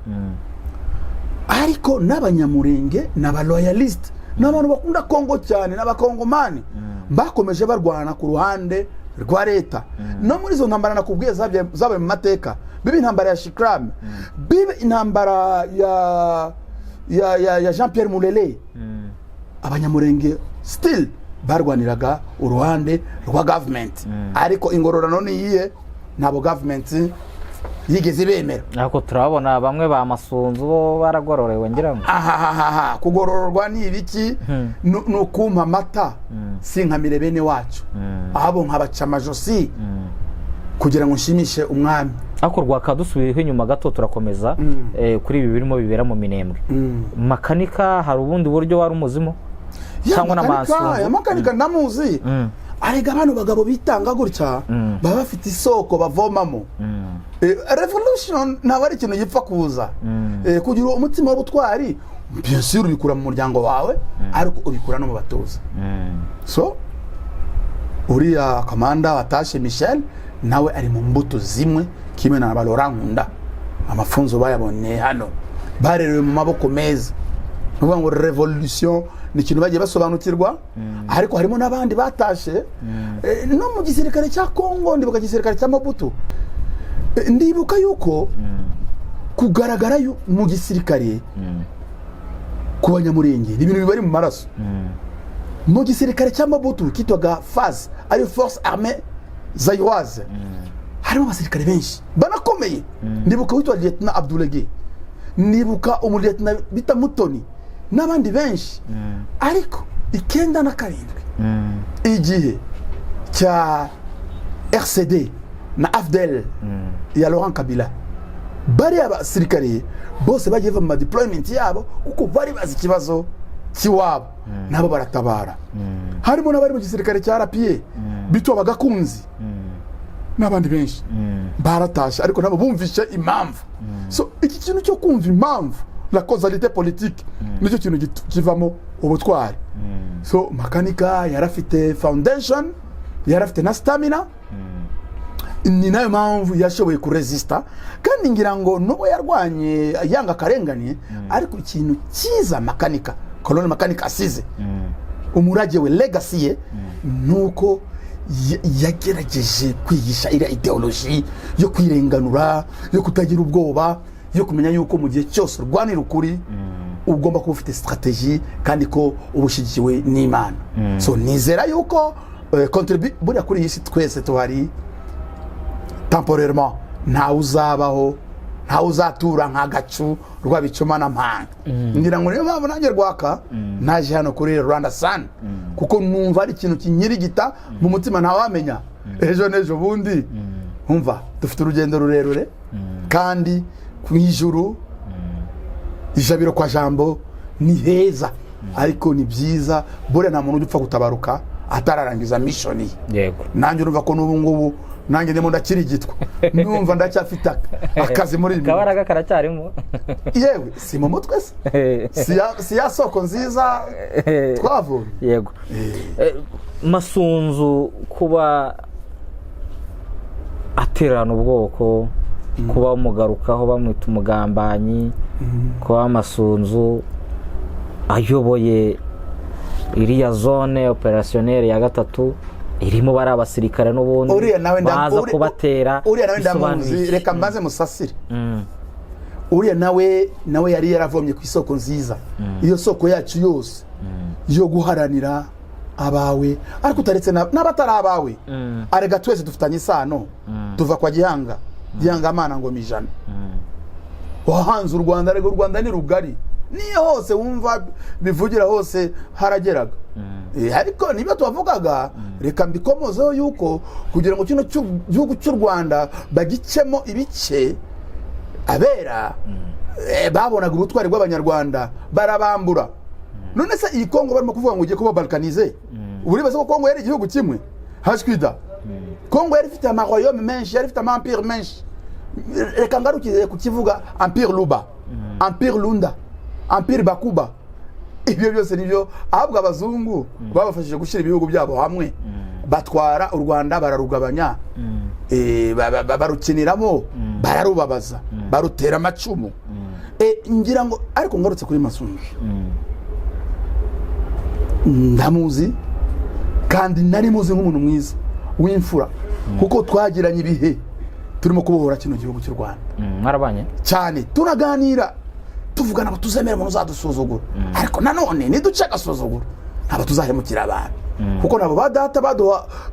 Speaker 1: ariko n'abanyamurenge n'aba loyalist n'abantu bakunda Congo cyane n'abakongomani bakomeje barwana ku ruhande rwa leta. No muri zo ntambara nakubwiye zabaye mu mateka, bibi intambara ya Shikram, bibi intambara ya Jean Pierre Mulele, abanyamurenge still barwaniraga uruhande rwa government. Ariko ingororano niyihe nabo government yigeze bemera.
Speaker 2: Nako turabona bamwe ba Masunzu bo baragororewe ngira ngo
Speaker 1: kugorororwa ni ibiki, no kumpa amata sinkamire bene wacu, abo nkabaca amajosi kugira ngo nshimishe umwami.
Speaker 2: Ako rwakadusubiyeho inyuma gato turakomeza kuri ibi birimo bibera mu Minembwe. Makanika hari ubundi buryo wari umuzimo cyangwa n'amasunzu?
Speaker 1: Makanika ndamuzi, arega abantu bagabo bitanga gutya, baba bafite isoko bavomamo. Revolution ntabwo ari ikintu gipfa kuza. Kugira umutima w'ubutwari, bien sûr ubikura mu muryango wawe, ariko ubikura no mu batoza. So uriya komanda watashe Michel nawe ari mu mbuto zimwe kimwe na Laurent Nkunda. Amafunzo bayabonye hano, barerewe mu maboko meza. Nuvuga ngo revolution ni ikintu bagiye basobanukirwa, ariko harimo n'abandi batashe no mu gisirikare cya Congo, ndibuka gisirikare cya Mobutu. ndibuka yuko kugaragara mu gisirikare ku banyamurenge ni ibintu bibari mu maraso. Mu gisirikare cya Mobutu kitwaga FAZ, ari Force Armée Zaïroise, harimo abasirikare benshi banakomeye. Ndibuka witwa Lieutenant Abdoulaye, ndibuka umulieutenant bita Mutoni n'abandi benshi. Ariko 97 igihe cya RCD na AFDEL ya Laurent Kabila, bari abasirikare bose bagiye bava mu deployment yabo kuko bari bazi ikibazo kiwabo, nabo baratabara. Harimo n'abari mu gisirikare cya RPA bitwa bagakunzi n'abandi benshi baratashe, ariko nabo bumvishe impamvu. So iki kintu cyo kumva impamvu, la causalité politique, nicyo kintu kivamo ubutwari. So Makanika yarafite foundation, yarafite na stamina, ni nayo mpamvu yashoboye kuresista. Kandi ngira ngo nubwo yarwanye yanga karengane, ariko ikintu cyiza Makanika, Colonel Makanika asize, umurage we, legacy ye, nuko yagerageje kwigisha iriya ideology yo kwirenganura, yo kutagira ubwoba, yo kumenya yuko mu gihe cyose urwanira ukuri ugomba kuba ufite strategy kandi ko ubushigikiwe n'Imana. So nizera yuko buriya kuri iyi si twese tuhari temporairement, nta uzabaho, nta uzatura nk'agacu rw'abicuma na mpanga. Ngira ngo niyo mpamvu nanjye Rwaka naje hano kuri Rwanda Sun, kuko numva ari ikintu kinyirigita mu mutima ntawamenya ejo n'ejo bundi. Umva dufite urugendo rurerure kandi ku ijuru, ijabiro kwa jambo ni heza, ariko ni byiza. Bure nta muntu upfa gutabaruka atararangiza mission.
Speaker 2: Yego,
Speaker 1: nanjye urumva ko n'ubu ngubu nanjye ndimo ndakirigitwa, numva ndacyafite akazi muri ibi.
Speaker 2: Kabaraga karacyarimo.
Speaker 1: Yewe si mu mutwe si ya soko nziza twavuye.
Speaker 2: Yego. Masunzu kuba aterana ubwoko, kuba umugarukaho bamwita umugambanyi, kuba Masunzu ayoboye iriya zone opérationnelle ya gatatu irimo bari abasirikare n'ubundi baza kubatera.
Speaker 1: Uriya nawe ndamuzi, reka mbaze musasire. Uriya nawe yari yaravomye ku isoko nziza, iyo soko yacu yose yo guharanira abawe, ariko utaretse n'abatari abawe. Arega twese dufitanye isano, tuva kwa Gihanga Mana ngo mijana. Wahanze u Rwanda, arega u Rwanda ni rugari, niyo hose wumva bivugira hose harageraga. Ariko niba tuvugaga, reka mbikomozeho yuko kugira ngo kino gihugu cy'u Rwanda bagicemo ibice, abera babonaga ubutwari bw'abanyarwanda barabambura. None se iyi Kongo barimo kuvuga ngo ugiye kuba balkanize, uribaza ko Kongo yari igihugu kimwe? Hashkwida Kongo yari ifite amaroyaume menshi, yari ifite amampire menshi. Reka ngarukire kukivuga Empire Luba, Empire Lunda, Empire Bakuba. Ibyo byose nibyo ahabwa abazungu babafashije gushyira ibihugu byabo hamwe, batwara u Rwanda bararugabanya, barukiniramo, bararubabaza, barutera amacumu. Ngira ngo ariko ngarutse kuri Masunzu, ndamuzi kandi nari muzi nk'umuntu mwiza w'imfura, kuko twagiranye ibihe turimo kubohora kino gihugu cy'u Rwanda.
Speaker 2: Marabanye
Speaker 1: cyane, turaganira tuvugana ngo tuzemera umuntu uzadusuzugura, ariko nanone niduce agasuzugura ntabwo tuzahemukira abantu, kuko nabo badata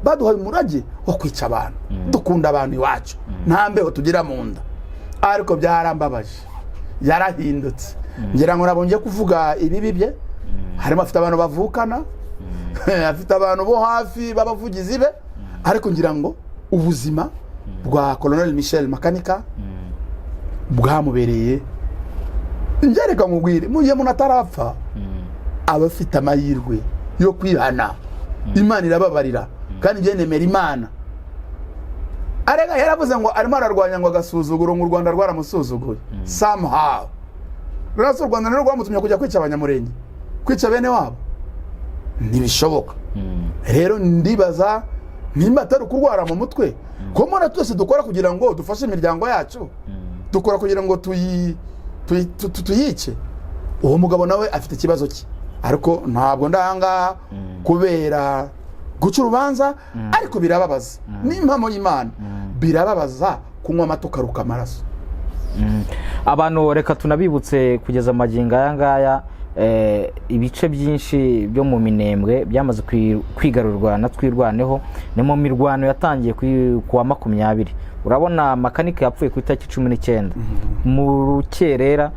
Speaker 1: baduhaye umurage wo kwica abantu. Dukunda abantu iwacu, nta mbeho tugira mu nda. Ariko byarambabaje, yarahindutse. Ngira ngo nabonye kuvuga ibibi bye, harimo afite abantu bavukana, afite abantu bo hafi babavugizi be, ariko ngira ngo ubuzima bwa Colonel Michel Makanika bwamubereye. Ngereka ngubwire, mugiye umuntu atarapfa abafite amahirwe yo kwihana, Imana irababarira kandi byenemera Imana. Arega yaravuze ngo arimo ararwanya ngo agasuzuguro mu Rwanda rwaramusuzuguye somehow. Rero u Rwanda rero rwamutumye kujya kwica abanyamurenge, kwica bene wabo, ntibishoboka. Rero ndibaza nimba atari kurwara mu mutwe, ko mona twese dukora kugira ngo dufashe imiryango yacu, dukora kugira ngo tuyice. Uwo mugabo nawe afite ikibazo cye, ariko ntabwo ndanga kubera guca urubanza, ariko birababaza n'impamo y'Imana, birababaza kunywa amata ukaruka amaraso.
Speaker 2: Abantu reka tunabibutse kugeza amagingo aya ngaya ibice byinshi byo mu Minembwe byamaze kwigarurwa na Twirwaneho, ni mu mirwano yatangiye kuwa 20. Urabona makanika yapfuye ku itariki 19 mu rukerera,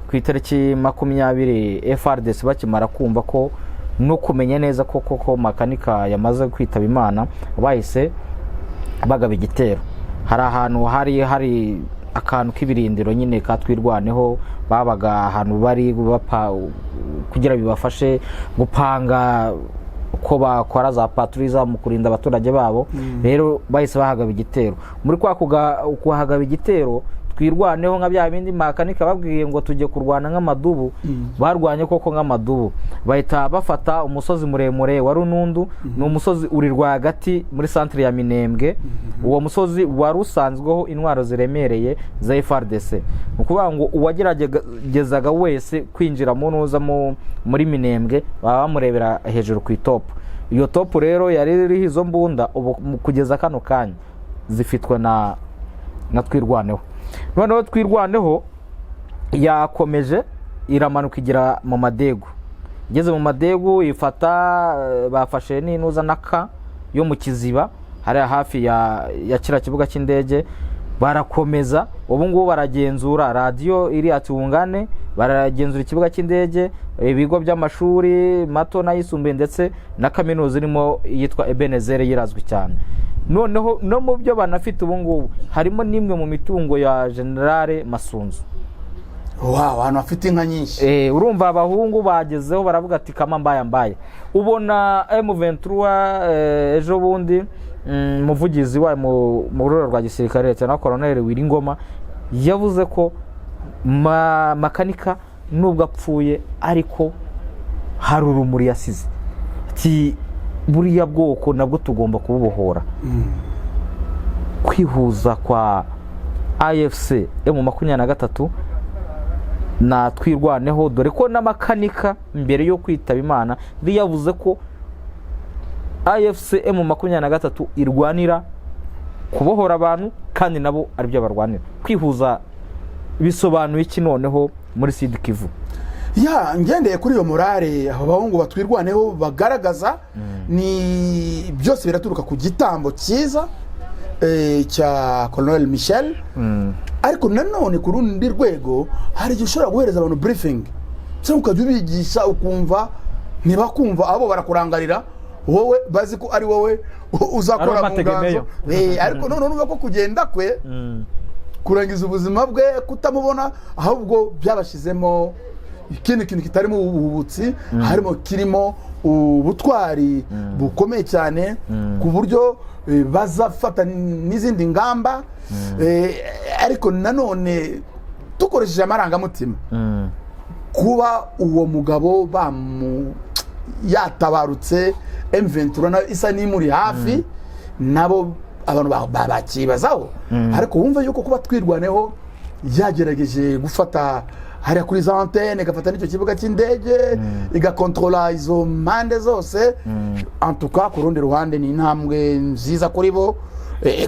Speaker 2: ku itariki 20 FRDC bakimara kumva ko no kumenya neza ko makanika yamaze kwitaba Imana, bahise bagaba igitero. Hari ahantu hari akantu k'ibirindiro nyine ka Twirwaneho, babaga ahantu bari kugira bibafashe gupanga ko bakora za patrouille mu kurinda abaturage babo. Rero bahise bahagaba igitero. Muri kwa kuhagaba igitero, Twirwaneho nka bya bindi makanika babwiye ngo tujye kurwana nk'amadubu, barwanye koko nk'amadubu. Bahita bafata umusozi muremure wa Runundu, ni umusozi uri rwagati muri centre ya Minembwe. Uwo musozi wari usanzweho intwaro ziremereye za FRDC. Ukuvuga ngo uwageragezaga wese kwinjira mu ntuza muri Minembwe baba bamurebera hejuru ku top. Iyo top rero yari iriho izo mbunda, kugeza kano kanya zifitwe na Twirwaneho. Noneho Twirwaneho yakomeje iramanuka igira mu Madegu. Igeze mu Madegu bafashe n'intuza naka yo mu Kiziba, hari hafi ya kira kibuga cy'indege. Barakomeza ubu ngubu baragenzura radio iri atungane, baragenzura ikibuga cy'indege, ibigo by'amashuri mato n'ayisumbuye ndetse na kaminuza irimo yitwa Ebenezer yirazwi cyane. Noneho no mu byo banafite ubu ngubu harimo nimwe mu mitungo ya General Masunzu.
Speaker 1: Abantu bafite inka nyinshi.
Speaker 2: Urumva abahungu bagezeho baravuga ati kama mbaye. Ubona M23 ejo bundi muvugizi wa mu ruriro rwa gisirikare cyane Colonel Wiringoma yavuze ko makanika nubwo apfuye ariko hari urumuri yasize. Ati buriya bwoko nabwo tugomba kububohora. Kwihuza kwa AFC M23 na Twirwaneho, dore ko n'amakanika mbere yo kwitaba Imana yavuze ko AFC M23 irwanira kubohora abantu kandi nabo ari byo barwanira. Kwihuza bisobanuye iki noneho muri Sud Kivu?
Speaker 1: Ngendeye kuri iyo morale abahungu batwirwaneho bagaragaza, ni byose biraturuka ku gitambo cyiza cya Colonel Michel. Ariko nanone ku rundi rwego hari igihe ushobora guhereza abantu briefing cyangwa ukajya ubigisha ukumva ntibakumva, abo barakurangarira wowe bazi ko ari wowe uzakora mu nganzo. Ariko none numva ko kugenda kwe kurangiza ubuzima bwe kutamubona, ahubwo byabashizemo ikindi kintu kitarimo ububutsi, harimo kirimo ubutwari bukomeye cyane ku buryo bazafata n'izindi ngamba. Ariko nanone dukoresheje amarangamutima, kuba uwo mugabo yatabarutse M23 isa n'imuri hafi, nabo abantu bakibazaho. Ariko wumva yuko kuba Twirwaneho yagerageje gufata hariya kuri za antenne, igafata n'icyo kibuga cy'indege, igakontrola izo mpande zose, en tout cas ku rundi ruhande ni intambwe nziza kuri bo.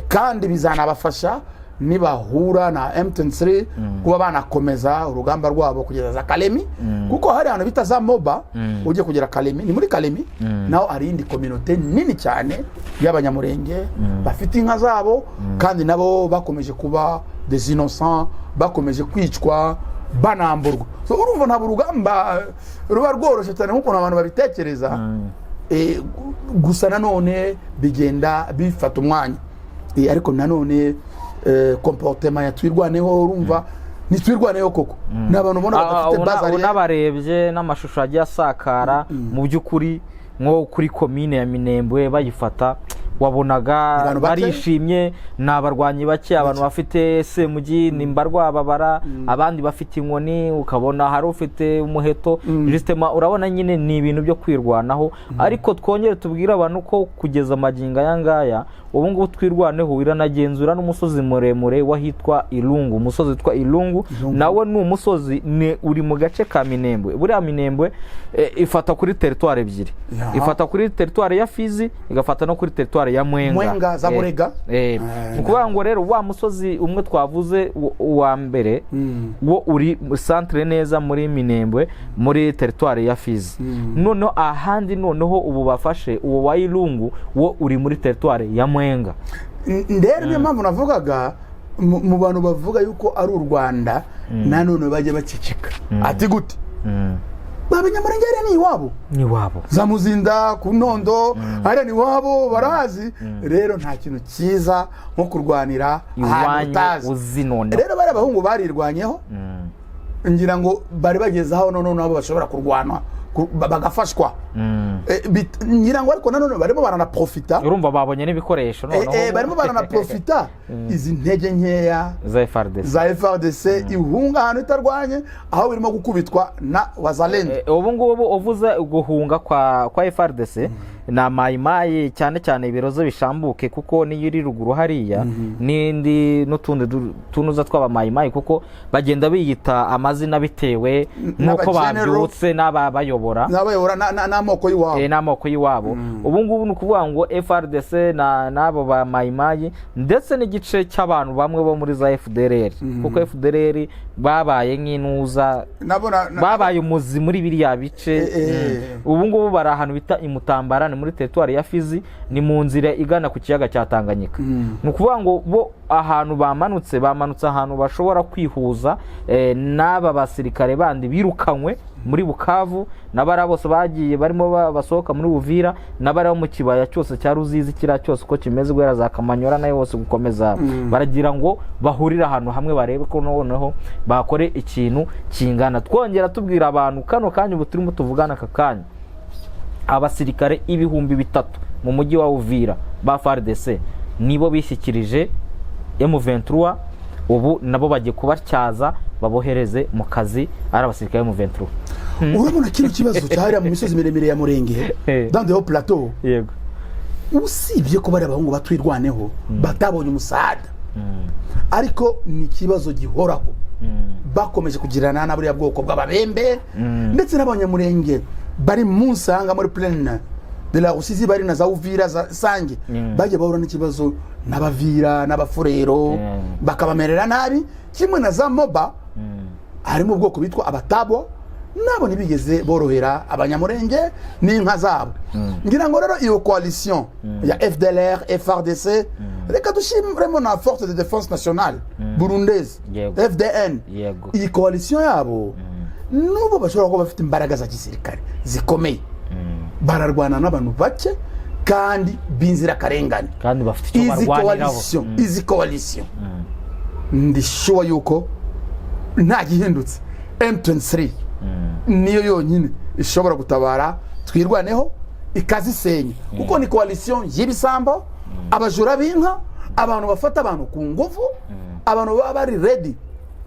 Speaker 1: Kandi bizanabafasha nibahura na M23 kuba banakomeza urugamba rwabo kugeza za Kalemi, kuko hari ahantu bita za Moba ujye kugera Kalemi, ni muri Kalemi naho ari indi communauté nini cyane y'abanyamurenge bafite inka zabo, kandi nabo bakomeje kuba des innocents, bakomeje kwicwa banamburwa. So urumva ntabwo urugamba ruba rworoshye cyane nk'uko abantu babitekereza. Gusa nanone bigenda bifata umwanya. Ariko nanone comportement ya Twirwaneho urumva ni Twirwaneho koko n'abantu ubona badafite bazari.
Speaker 2: Unabarebye n'amashusho agiye asakara mu by'ukuri nko kuri commune ya Minembwe bayifata, wabonaga barishimye, n'abarwanyi bake, abantu bafite semugi nimbarwa babara, abandi bafite inkoni, ukabona hari ufite umuheto. Justement urabona nyine ni ibintu byo kwirwanaho. Ariko twongere tubwira abantu ko kugeza maginga yangaya ubu ngubu Twirwaneho iranagenzura n'umusozi muremure wahitwa Ilungu. Umusozi witwa Ilungu nawe ni umusozi uri mu gace ka Minembwe. Buriya Minembwe ifata kuri territoire ebyiri, ifata kuri territoire ya Fizi, igafata no kuri territoire teritwari ya
Speaker 1: Mwenga za Burega.
Speaker 2: Ni ukuvuga ngo rero wa musozi umwe twavuze uwa mbere wo uri centre neza muri Minembwe muri teritwari ya Fizi, noneho ahandi noneho ubu bafashe uwo wa Irungu wo uri muri teritwari ya Mwenga.
Speaker 1: Ndere niyo mpamvu navugaga mu bantu bavuga yuko ari u Rwanda nanone bajye baceceka. Ati gute? Abanyamurenge ni iwabo za Muzinda ku Ntondo ari ni iwabo barazi. Rero nta kintu cyiza nko kurwanira ahantu
Speaker 2: uzinone.
Speaker 1: Rero bari abahungu barirwanyeho, ngira ngo bari bageze aho none nabo bashobora kurwana bagafashwa. Ngira ngo ariko nanone barimo baranaprofita,
Speaker 2: urumva babonye n'ibikoresho noneho
Speaker 1: barimo baranaprofita izi ntege nkeya za FARDC ihunga ahantu itarwanye, aho birimo gukubitwa na wazalendo.
Speaker 2: Ubu ngubu uvuze guhunga kwa FARDC na mayimayi cyane cyane ibirozo bishambuke, kuko niyo iri ruguru hariya n'indi n'utundi tunuza tw'aba mayimayi, kuko bagenda biyita amazina bitewe nuko babyutse n'abayobora n'amoko y'iwabo. Ubu ngubu ni ukuvuga ngo FARDC n'abo ba mayimayi ndetse n'igice cy'abantu bamwe bo muri za FDLR, kuko FDLR babaye nk'inuza, babaye umuzi muri biriya bice. Ubu ngubu bari ahantu bita Imutambarane muri teritwari ya Fizi, ni mu nzira igana ku kiyaga cya Tanganyika. Ni ukuvuga ngo bo ahantu bamanutse ahantu bashobora kwihuza n'aba basirikare bandi birukanywe muri Bukavu, n'abara bose bagiye barimo basohoka muri Uvira, n'abara mu kibaya cyose cya Ruzizi kira cyose uko kimeze guhera za Kamanyora nayo bose gukomeza. Baragira ngo bahurira ahantu hamwe barebe ko noneho bakore ikintu kingana. Twongera tubwira abantu kano kanya ubu turimo tuvugana aka kanya, abasirikare 3,000 mu mujyi wa Uvira ba FARDC nibo bishyikirije M23. Ubu nabo bagiye kubatyaza babohereze mu kazi ari abasirikare M23.
Speaker 1: Urabona kino kibazo cyahari mu misozi miremire ya Murenge dans de haut plateau.
Speaker 2: Yego,
Speaker 1: usibye ko bari abahungu batwirwaneho batabonye umusada, ariko ni kibazo gihoraho. Bakomeje kugirana na buriya bwoko bw'ababembe ndetse n'abanyamurenge bari munsanga muri plaine de la Rusizi, bari na za Uvira za Sange, baje bahura n'ikibazo n'abavira n'abafurero bakabamerera nabi, kimwe na za Moba ari mu bwoko bitwa abatabo, nabo nibigeze borohera abanyamurenge n'inka zabo. Ngira ngo rero iyo coalition ya FDLR FARDC, reka dushimremo na Force de Défense Nationale burundaise FDN, iyi coalition yabo nubo bashobora kuba bafite imbaraga za gisirikare zikomeye, bararwana n'abantu bake kandi binzira karengane,
Speaker 2: kandi bafite icyo barwaniraho.
Speaker 1: Izi coalition ndishuwa yuko nta gihindutse M23 niyo yonyine ishobora gutabara twirwaneho ikazisenya, kuko ni coalition y'ibisambo, abajura b'inka, abantu bafata abantu ku ngufu, abantu baba bari ready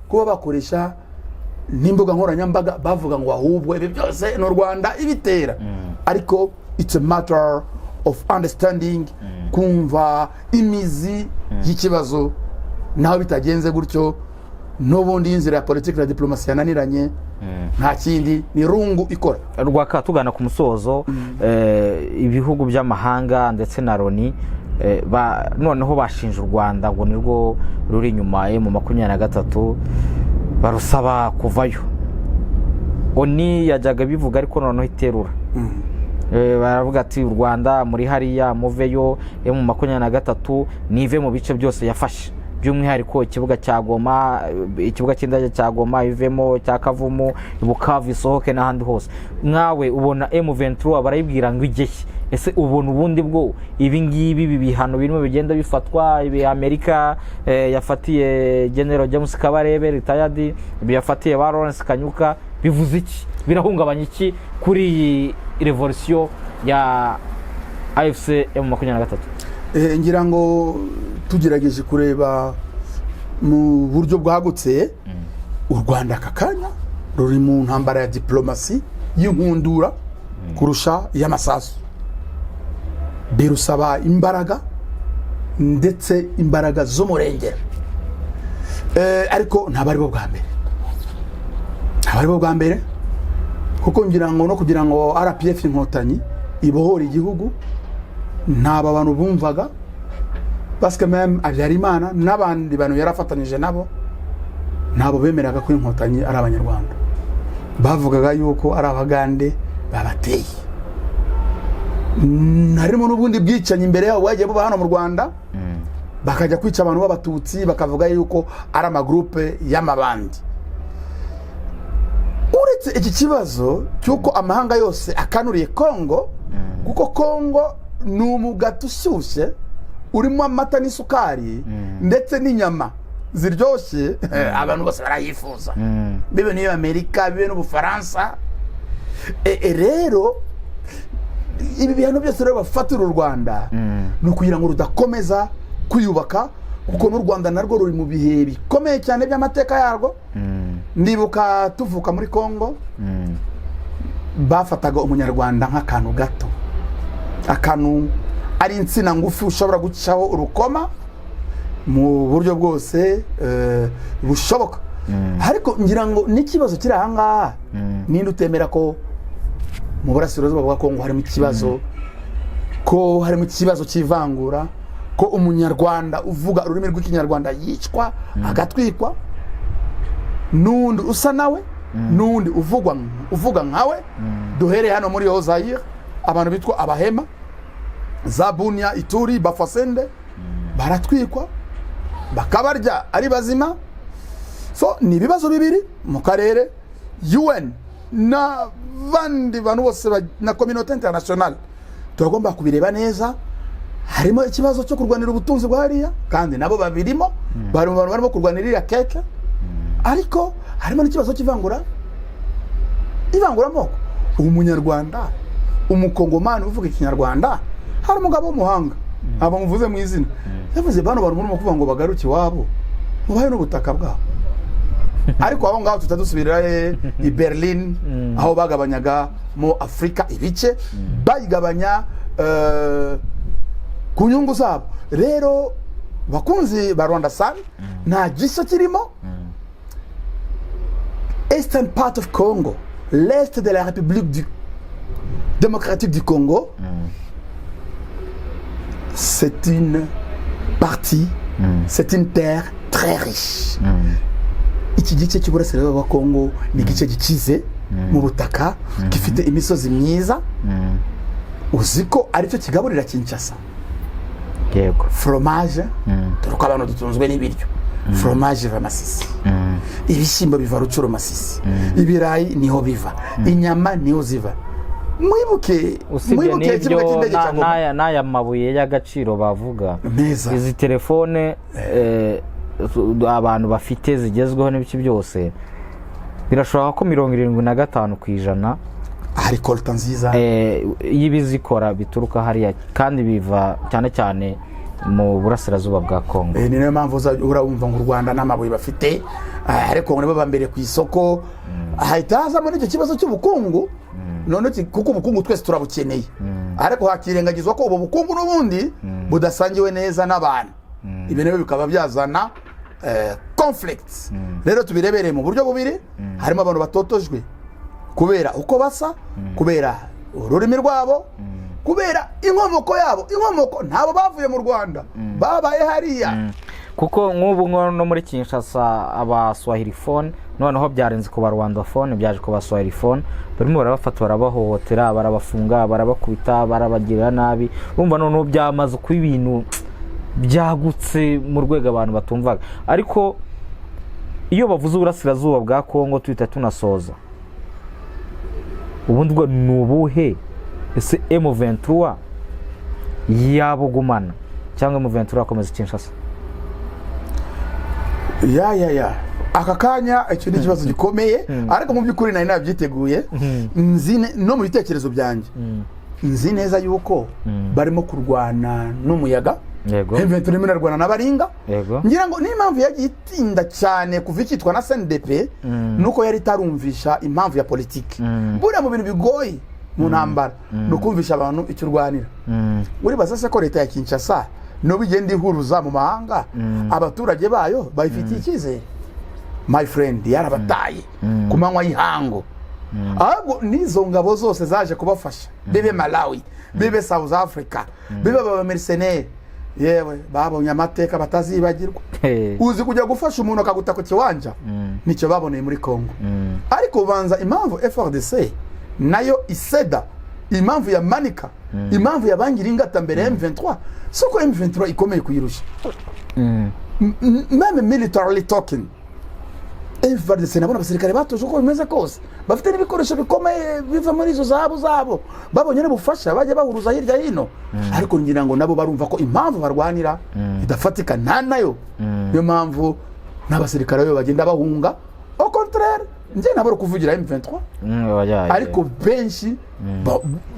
Speaker 1: kuba bakoresha n'imbuga nkoranyambaga bavuga ngo ahubwo ibi byose n'u Rwanda ibitera. Ariko it's a matter of understanding, kumva imizi y'ikibazo, naho bitagenze gutyo n'ubundi inzira ya politiki na diplomasi yananiranye, nta kindi ni rungu ikora.
Speaker 2: Rwaka tugana ku musozo, ibihugu by'amahanga ndetse na Loni noneho bashinja u Rwanda ngo nirwo ruri inyuma mu 23 barusaba kuvayo. Oni yajyaga bivuga ariko noneho iterura, baravuga ati u Rwanda muri hariya muveyo, mu 23 nive mu bice byose yafashe, by'umwihariko ikibuga cya Goma, ikibuga cy'indege cya Goma ivemo, cya Kavumu, Bukavu isohoke n'ahandi hose. Mwawe ubona M23 barayibwira ngo igehe, ese ubona ubundi bwo ibi ngibi bihano birimo bigenda bifatwa, ibi Amerika yafatiye General James Kabarebe retired, ibi yafatiye ba Lawrence Kanyuka, bivuze iki, birahungabanya iki kuri iyi revolution ya AFC M23?
Speaker 1: Ngira ngo tugerageje kureba mu buryo bwagutse, u Rwanda kakanya ruri mu ntambara ya diplomasi y'inkundura kurusha y'amasasu, birusaba imbaraga ndetse imbaraga z'umurengera. Ariko ntabari bo bwa mbere, kuko ngira ngo no kugira ngo RPF inkotanyi ibohora igihugu ntaba abantu bumvaga parce que même Habyarimana n'abandi bantu yarafatanije nabo ntabo bemeraga ko inkotanyi ari abanyarwanda, bavugaga yuko ari abagande babateye. Harimo n'ubundi bwicanyi imbere yabo bagiye buba hano mu Rwanda, bakajya kwica abantu b'abatutsi bakavuga yuko ari amagroupe y'amabandi. Uretse iki kibazo cyuko amahanga yose akanuriye Kongo, kuko Kongo ni umugati ushyushye urimo amata n'isukari ndetse n'inyama ziryoshye, abantu bose barayifuza, bibe niyo Amerika bibe n'Ubufaransa. Rero ibi bintu byose rero bafatira u Rwanda ni ukugira ngo rudakomeza kwiyubaka, kuko n'u Rwanda narwo ruri mu bihe bikomeye cyane by'amateka yarwo. Ndibuka tuvuka muri Kongo, bafataga umunyarwanda nk'akantu gato, akantu ari insina ngufi ushobora gucaho urukoma mu buryo bwose bushoboka. Ariko ngira ngo n'ikibazo kiri aha ngaha, ninde utemera ko mu burasirazuba bwa Kongo harimo ikibazo, ko harimo ikibazo cy'ivangura, ko umunyarwanda uvuga ururimi rw'ikinyarwanda yicwa agatwikwa, n'undi usa nawe, n'undi uvuga nkawe. Duhereye hano muri Zaire, abantu bitwa abahema, za Bunia, Ituri, Bafasende baratwikwa bakabarya ari bazima. So ni ibibazo bibiri mu karere. UN na bandi bantu bose na communauté internationale turagomba kubireba neza. Harimo ikibazo cyo kurwanira ubutunzi bwa hariya, kandi nabo babirimo, barimo kurwanirira keke. Ariko harimo n'ikibazo cy'ivangura moko. Umunyarwanda, umukongomani uvuga ikinyarwanda, hari umugabo w'umuhanga aba muvuze mu izina, yavuze bano bantu muri kuvuga ngo bagaruke iwabo mubaye n'ubutaka bwabo. Ariko aho ngaho tutadusubirira i Berlin, aho bagabanyaga mu Afrika ibice, bayigabanya ku nyungu zabo. Rero bakunzi ba Rwandasan, nta gisa kirimo. Eastern part of Congo, l'est de la République démocratique du Congo, c'est une partie, c'est une terre très riche. Iki gice cy'uburasirazuba bwa Kongo ni igice gikize mu butaka, gifite imisozi myiza. Uziko aricyo kigaburira Kinshasa.
Speaker 2: Yego.
Speaker 1: Fromage, turuko abantu dutunzwe n'ibiryo. Fromage va Masisi, ibishyimbo biva Rucuro Masisi, ibirayi niho biva, inyama niho ziva. Mwibuke
Speaker 2: n'ibyo n'aya mabuye y'agaciro bavuga, izi telefone abantu bafite zigezweho n'ibiki byose, birashobora ko 75%
Speaker 1: hari kolta nziza
Speaker 2: y'ibizikora bituruka hariya, kandi biva cyane cyane mu burasirazuba bwa Kongo.
Speaker 1: Ni nayo mpamvu urumva ngo u Rwanda n'amabuye bafite, ariko ngo nibo bambere ku isoko. Hahita hazamo n'icyo kibazo cy'ubukungu, none kuko ubukungu twese turabukeneye, ariko hakirengagizwa ko ubu bukungu n'ubundi budasangiwe neza n'abantu. Ibi nabyo bikaba byazana conflicts. Rero tubirebereye mu buryo bubiri, harimo abantu batotojwe kubera uko basa, kubera ururimi rwabo, kubera inkomoko yabo. Inkomoko ntabo bavuye mu Rwanda, babaye hariya.
Speaker 2: Kuko nk'ubu no muri Kinshasa abaswahili phone noneho byarenze ku Rwanda phone, byaje ku baswahili phone, barimo barabafata, barabahohotera, barabafunga, barabakubita, barabagirira nabi. Urumva noneho byamaze ku ibintu byagutse mu rwego abantu batumvaga. Ariko iyo bavuze uburasirazuba bwa Kongo tuhita tunasoza, ubundi bwo nubuhe? Ese M23 yabugumana cyangwa M23 akomeza Kinshasa?
Speaker 1: Aka kanya icyo ni ikibazo gikomeye, ariko mu by'ukuri nari nabyiteguye. No mu bitekerezo byanjye nzi neza yuko barimo kurwana n'umuyaga.
Speaker 2: Yego.
Speaker 1: M23 irimo irarwana n'abaringa.
Speaker 2: Yego.
Speaker 1: Ngira ngo n'impamvu yagiye itinda cyane kuva ikitwa na CNDP, nuko yari itarumvisha impamvu ya politiki. Buriya mu bintu bigoye mu ntambara no kumvisha abantu icyo urwanira. Uribaza se ko leta ya Kinshasa no bigenda ihuruza mu mahanga, abaturage bayo bayifitiye icyizere? My friend, yarabataye ku manywa y'ihango, ahubwo n'izo ngabo zose zaje kubafasha bibe Malawi bibe South Africa bibe aba mercenaires yewe babonye amateka batazibagirwa. Uzi kujya gufasha umuntu akaguta ku kiwanja nicyo baboneye muri Congo. Ariko banza impamvu FRDC nayo iseda, impamvu ya Manika, impamvu ya Bangiringata mbere M23, soko M23 ikomeye kuyirusha. Même militarily talking, FRDC nabona abasirikare batoje uko bimeze kose, bafite n'ibikoresho bikomeye biva muri izo zabo babonye n'ubufasha bajya bahuruza hirya hino. Ariko ngira ngo nabo barumva ko impamvu barwanira idafatika nayo niyo mpamvu n'abasirikare bo bagenda bahunga. Au contraire, nje nabaro kuvugira M23 ariko benshi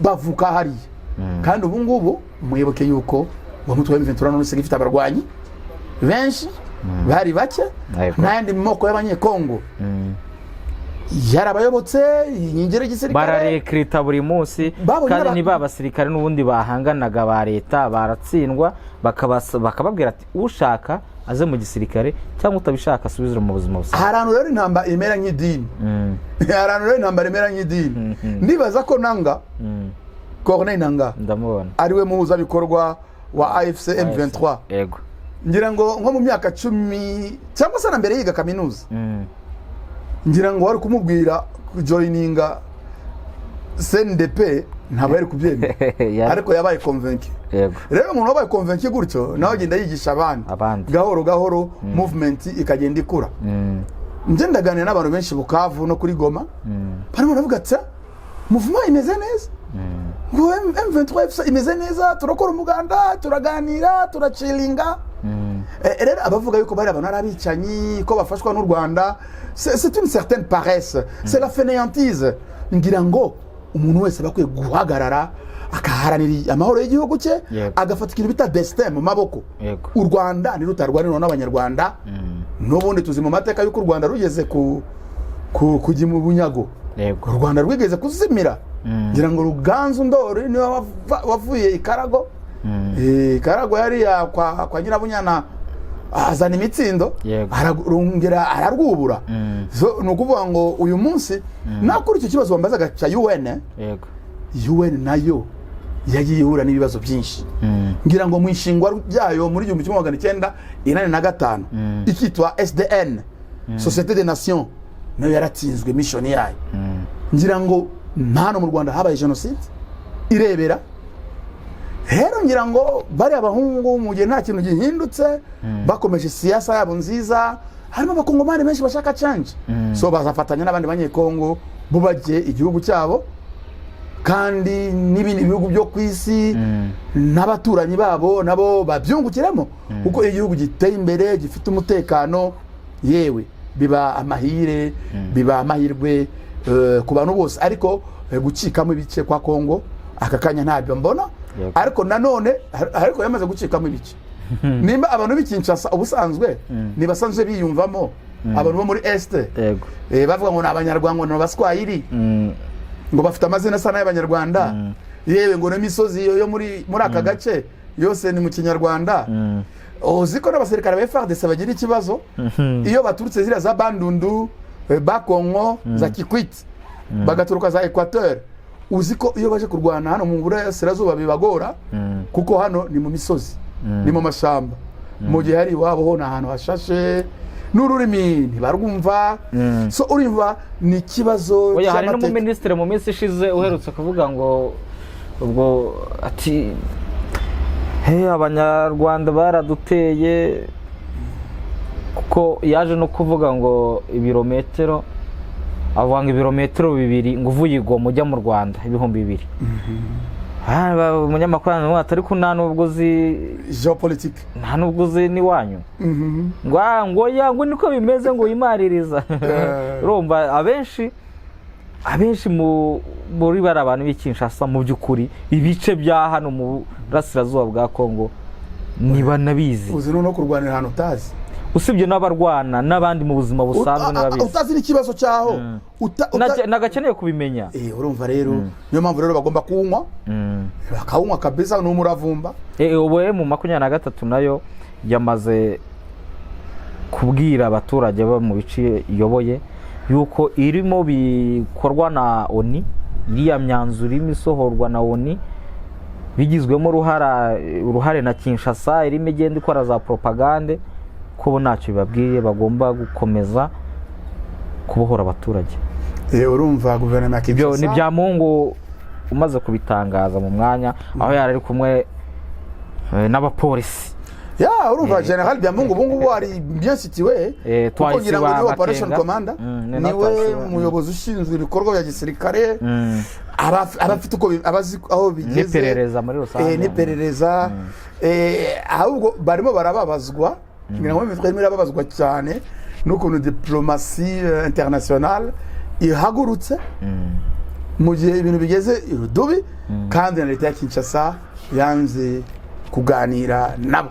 Speaker 1: bavuka hariya. Kandi ubu ngubu muyoboke yuko wa mutwe wa M23 none sigifite abarwanyi benshi bari bake n'andi moko y'abanyekongo yarabayobotse inyingire gisirikare
Speaker 2: bararekrita buri munsi, kandi ni babasirikare n'ubundi bahanganaga ba leta baratsindwa, bakababwira ati ushaka aze mu gisirikare cyangwa utabishaka asubizira mu buzima busanzwe.
Speaker 1: Harantu rero intamba imera nk'idini, harantu rero intamba imera nk'idini. Ndibaza ko nanga Corneille Nanga
Speaker 2: ndamubona
Speaker 1: ariwe muhuza bikorwa wa AFC M23.
Speaker 2: Yego,
Speaker 1: ngira ngo nko mu myaka 10 cyangwa se na mbere yiga kaminuza, ngira ngo wari kumubwira kujoininga CNDP ntabwo yari kubyemera ariko yabaye convaincu. Rero umuntu wabaye convaincu gutyo nawe agenda yigisha abandi gahoro gahoro, movement ikagenda ikura. Nje ndaganira n'abantu benshi Bukavu no kuri Goma, barimo baravuga ati movement imeze neza, ngo M23 imeze neza, turakora umuganda, turaganira, turachilinga. Rero abavuga yuko bari abantu arabicanyi ko bafashwa n'u Rwanda, c'est une certaine paresse, c'est la fainéantise. Ngira ngo umuntu wese bakwiye guhagarara akaharanira amahoro y'igihugu cye, agafata ikintu bita destin mu maboko. U Rwanda ni rutarwanira n'abanyarwanda, n'ubundi tuzi mu mateka yuko u Rwanda rugeze kujya mu bunyago, u Rwanda rwigeze kuzimira. Ngira ngo Ruganzu Ndori niwe wavuye Ikarago, Ikarago yari kwa Nyirabunyana azana imitsindo, ararungera ararwubura. So nukuvuga ngo uyu munsi nakuri icyo kibazo bambazaga cya UN, UN nayo yagiye ihura n'ibibazo byinshi. Ngira ngo mu ishingwa ryayo muri 1985 ikitwa SDN, Société des Nations, nayo yaratsinzwe mission yayo. Ngira ngo hano mu Rwanda habaye genocide irebera. Rero ngira ngo bari abahungu mu gihe nta kintu gihindutse, bakomeje siyasa yabo nziza, harimo abakongomani benshi bashaka change. So bazafatanya n'abandi banyekongo bubajye igihugu cyabo, kandi n'ibindi bihugu byo kwisi n'abaturanyi babo nabo babyungukiremo, kuko igihugu giteye imbere gifite umutekano, yewe biba amahire, biba amahirwe ku bantu bose. Ariko gucikamo ibice kwa Kongo akakanya ntabyo mbona. Ariko nanone ariko yamaze gucikamo ibice. Nimba abantu b'ikinshasa ubusanzwe nibasanzwe biyumvamo abantu bo muri Este, bavuga ngo n'abanyarwanda n'abaswahili, ngo bafite amazina sana y'abanyarwanda, yewe ngo n'imisozi yo muri aka gace yose ni mu Kinyarwanda. Uziko n'abasirikare ba FARDC bagira ikibazo iyo baturutse zira za Bandundu, Bakongo, za Kikwit, bagaturuka za Equateur. Uziko iyo baje kurwana hano mu burasirazuba bibagora, kuko hano ni mu misozi, ni mu mashamba. Mu gihe hari wabo ho ahantu hashashe n'ururimi ntibarwumva. So urimva ni kibazo
Speaker 2: cy'amateka. Hari no mu ministre mu minsi ishize uherutse kuvuga ngo ubwo ati abanyarwanda baraduteye, kuko yaje no kuvuga ngo ibirometero, avanga ibirometero 2 ngo uvuye Goma ujya mu Rwanda 2,000. Umunyamakuru hano atari ko nta nubwo uzi
Speaker 1: geopolitique,
Speaker 2: nta nubwo uzi ni wanyu, ngo niko bimeze ngo yimaririza. Urumva abenshi muri bari abantu b'ikinshasa mu by'ukuri ibice bya hano mu burasirazuba bwa Kongo niba nabizi.
Speaker 1: Uzi no kurwanira hano utazi,
Speaker 2: usibye n'abarwana n'abandi mu buzima busanzwe n'ababizi.
Speaker 1: Utazi n'ikibazo cyaho
Speaker 2: nagakeneye kubimenya.
Speaker 1: Urumva rero niyo mpamvu rero bagomba kunywa, bakawunywa kabisa n'umuravumba.
Speaker 2: Ubu mu 23 nayo yamaze kubwira abaturage bo mu bice iyoboye yuko irimo bikorwa na ONU, iriya myanzuro irimo isohorwa na ONU bigizwemo uruhare na Kinshasa, irimo igenda ikora za propagande, ko ntacyo bibabwiye, bagomba gukomeza kubohora abaturage.
Speaker 1: Urumva guverinoma ya Kinshasa
Speaker 2: ibyo ni bya Mungu umaze kubitangaza mu mwanya aho yari ari kumwe n'abapolisi.
Speaker 1: Urumva General Byamungu ubungubu ari bien situé kuko ngira ngo ni operation commander, niwe muyobozi ushinzwe ibikorwa bya gisirikare, abafite uko abazi aho bigeze,
Speaker 2: n'iperereza muri rusange,
Speaker 1: n'iperereza ahubwo barimo barababazwa, ngira ngo mitwe irababazwa cyane n'ukuntu diplomatie internationale ihagurutse mu gihe ibintu bigeze irudubi, kandi na leta ya Kinshasa yanze kuganira nabo.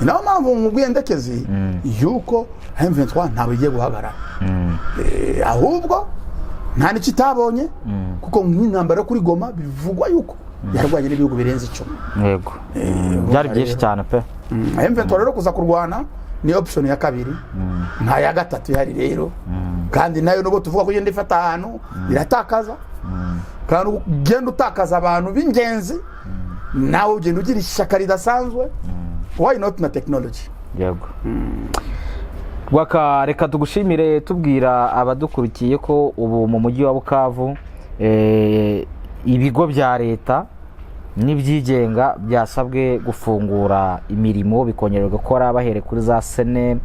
Speaker 1: Naho mpamvu mu bwendekezi yuko M23 ntabwo igiye guhagarara, ahubwo nta n'icyo itabonye, kuko nk'intambara yo kuri Goma bivugwa yuko yarwanye n'ibihugu birenze 10.
Speaker 2: Yego, byari byinshi cyane pe.
Speaker 1: M23 rero kuza kurwana ni option ya kabiri, nta ya gatatu yari rero, kandi nayo nubwo tuvuga ko yenda ifata ahantu iratakaza, kandi ugenda utakaza abantu b'ingenzi, nawe ugenda ugira ishyaka ridasanzwe. Why not na technology?
Speaker 2: Yego. Reka tugushimire tubwira abadukurikiye ko ubu mu mujyi wa Bukavu ibigo bya leta n'ibyigenga byasabwe gufungura imirimo, bikongera gukora bahere kuri za sene,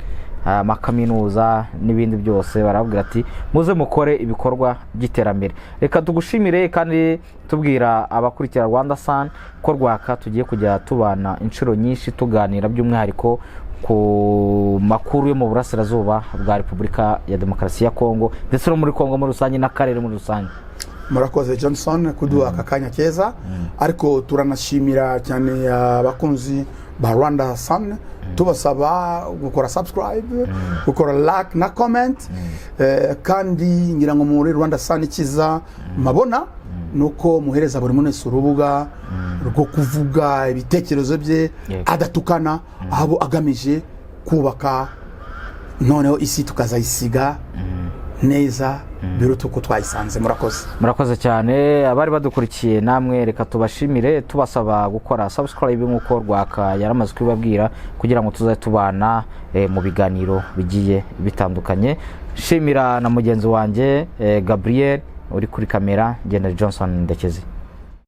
Speaker 2: amakaminuza n'ibindi byose. Barabwira ati muze mukore ibikorwa by'iterambere. Reka tugushimire kandi tubwira abakurikira Rwanda Sun ko Rwaka tugiye kujya tubana inshuro nyinshi tuganira by'umwihariko ku makuru yo mu burasirazuba bwa Repubulika ya Demokarasi ya Kongo, ndetse no muri Kongo muri rusange n'akarere muri rusange.
Speaker 1: Murakoze Johnson kuduha akanya keza, ariko turanashimira cyane abakunzi ba Rwanda Sun, tubasaba gukora subscribe, gukora like na comment, kandi ngira ngo muri Rwanda Sun ikiza mabona nuko muhereza buri munsi urubuga rwo kuvuga ibitekerezo bye adatukana, ahabo agamije kubaka noneho isi tukazayisiga neza biruta uko twayisanze. Murakoze
Speaker 2: cyane abari badukurikiye, namwe reka tubashimire tubasaba gukora subscribe nk'uko Rwaka yaramaze kubabwira, kugira ngo tuzaze tubana mu biganiro bigiye bitandukanye. Shimira na mugenzi wanjye Gabriel uri kuri kamera, General Johnson Ndekezi.